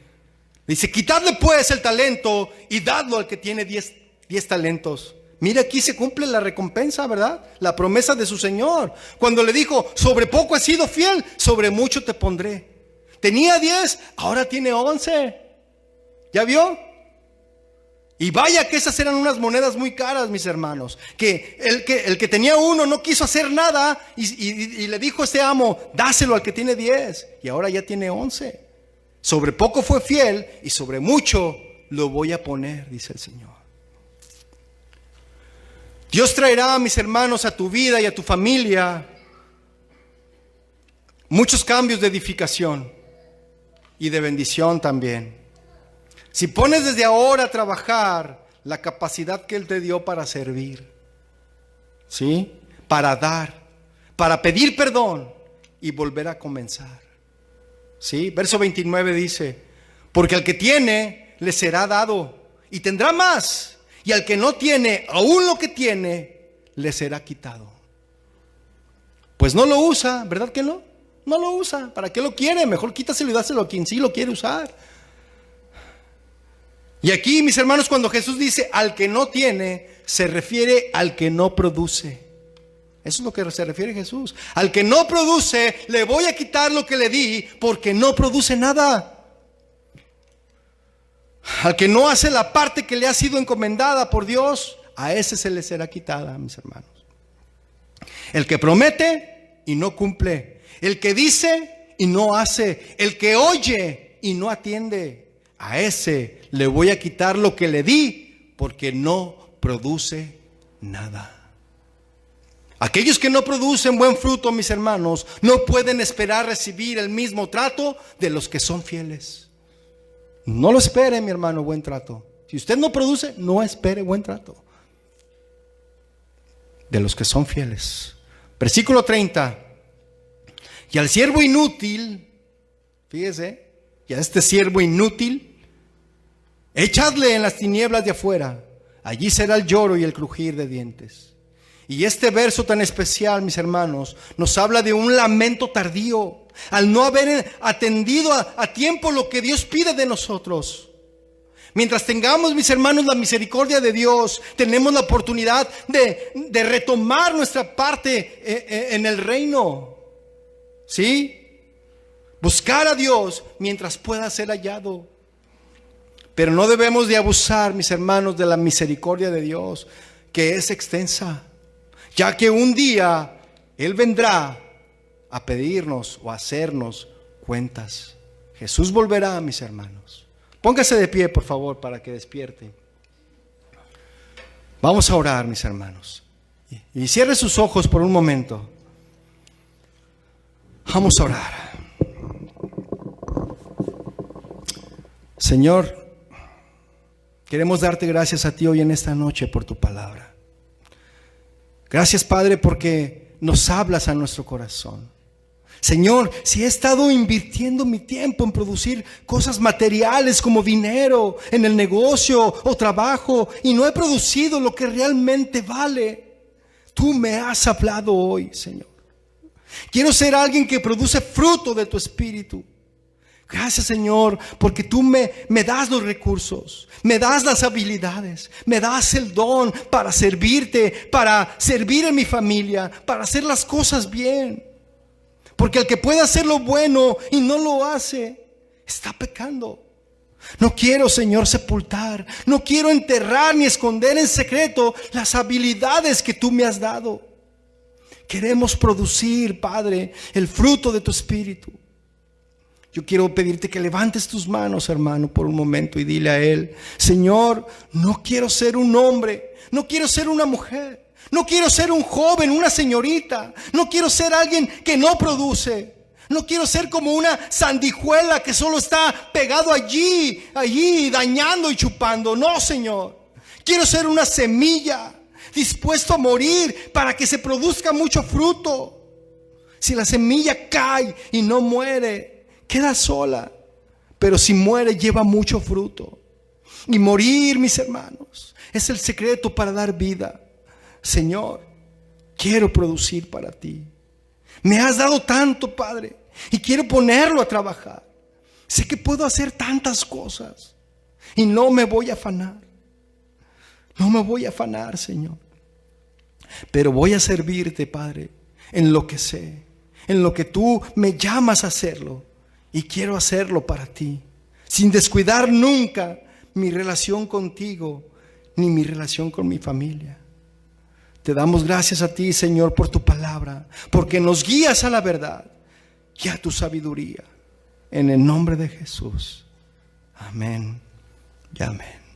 Dice, quitadle pues el talento y dadlo al que tiene 10 talentos. Mira, aquí se cumple la recompensa, ¿verdad? La promesa de su Señor. Cuando le dijo, sobre poco has sido fiel, sobre mucho te pondré. Tenía 10, ahora tiene 11. ¿Ya vio? Y vaya que esas eran unas monedas muy caras, mis hermanos. Que el que tenía 1 no quiso hacer nada y le dijo a este amo, dáselo al que tiene 10. Y ahora ya tiene 11. Sobre poco fue fiel y sobre mucho lo voy a poner, dice el Señor. Dios traerá, mis hermanos, a tu vida y a tu familia muchos cambios de edificación y de bendición también. Si pones desde ahora a trabajar la capacidad que Él te dio para servir, ¿sí? Para dar, para pedir perdón y volver a comenzar, ¿sí? Verso 29 dice, porque al que tiene le será dado y tendrá más, y al que no tiene, aún lo que tiene, le será quitado. Pues no lo usa, ¿verdad que no? No lo usa. ¿Para qué lo quiere? Mejor quítaselo y dáselo a quien sí lo quiere usar. Y aquí, mis hermanos, cuando Jesús dice al que no tiene, se refiere al que no produce. Eso es lo que se refiere Jesús. Al que no produce, le voy a quitar lo que le di, porque no produce nada. Al que no hace la parte que le ha sido encomendada por Dios, a ese se le será quitada, mis hermanos. El que promete y no cumple, el que dice y no hace, el que oye y no atiende, a ese le voy a quitar lo que le di, porque no produce nada. Aquellos que no producen buen fruto, mis hermanos, no pueden esperar recibir el mismo trato de los que son fieles. No lo espere, mi hermano, buen trato. Si usted no produce, no espere buen trato de los que son fieles. Versículo 30. Y al siervo inútil, fíjese, y a este siervo inútil, echadle en las tinieblas de afuera, allí será el lloro y el crujir de dientes. Y este verso tan especial, mis hermanos, nos habla de un lamento tardío, al no haber atendido a tiempo lo que Dios pide de nosotros. Mientras tengamos, mis hermanos, la misericordia de Dios, tenemos la oportunidad de retomar nuestra parte en el reino, ¿sí? Buscar a Dios mientras pueda ser hallado. Pero no debemos de abusar, mis hermanos, de la misericordia de Dios, que es extensa, ya que un día Él vendrá a pedirnos o a hacernos cuentas. Jesús volverá, mis hermanos. Póngase de pie, por favor, para que despierte. Vamos a orar, mis hermanos. Y cierre sus ojos por un momento. Vamos a orar. Señor, queremos darte gracias a ti hoy en esta noche por tu palabra. Gracias, Padre, porque nos hablas a nuestro corazón. Señor, si he estado invirtiendo mi tiempo en producir cosas materiales como dinero, en el negocio o trabajo, y no he producido lo que realmente vale, tú me has hablado hoy, Señor. Quiero ser alguien que produce fruto de tu espíritu. Gracias, Señor, porque tú me das los recursos, me das las habilidades, me das el don para servirte, para servir en mi familia, para hacer las cosas bien. Porque el que puede hacer lo bueno y no lo hace, está pecando. No quiero, Señor, sepultar, no quiero enterrar ni esconder en secreto las habilidades que tú me has dado. Queremos producir, Padre, el fruto de tu espíritu. Yo quiero pedirte que levantes tus manos, hermano, por un momento y dile a Él: Señor, no quiero ser un hombre, no quiero ser una mujer, no quiero ser un joven, una señorita, no quiero ser alguien que no produce. No quiero ser como una sandijuela que solo está pegado allí, dañando y chupando. No, Señor. Quiero ser una semilla dispuesto a morir para que se produzca mucho fruto. Si la semilla cae y no muere, queda sola. Pero si muere, lleva mucho fruto. Y morir, mis hermanos, es el secreto para dar vida. Señor, quiero producir para ti. Me has dado tanto, Padre, y quiero ponerlo a trabajar. Sé que puedo hacer tantas cosas y no me voy a afanar. No me voy a afanar, Señor. Pero voy a servirte, Padre, en lo que sé, en lo que tú me llamas a hacerlo. Y quiero hacerlo para ti, sin descuidar nunca mi relación contigo, ni mi relación con mi familia. Te damos gracias a ti, Señor, por tu palabra, porque nos guías a la verdad y a tu sabiduría. En el nombre de Jesús. Amén y amén.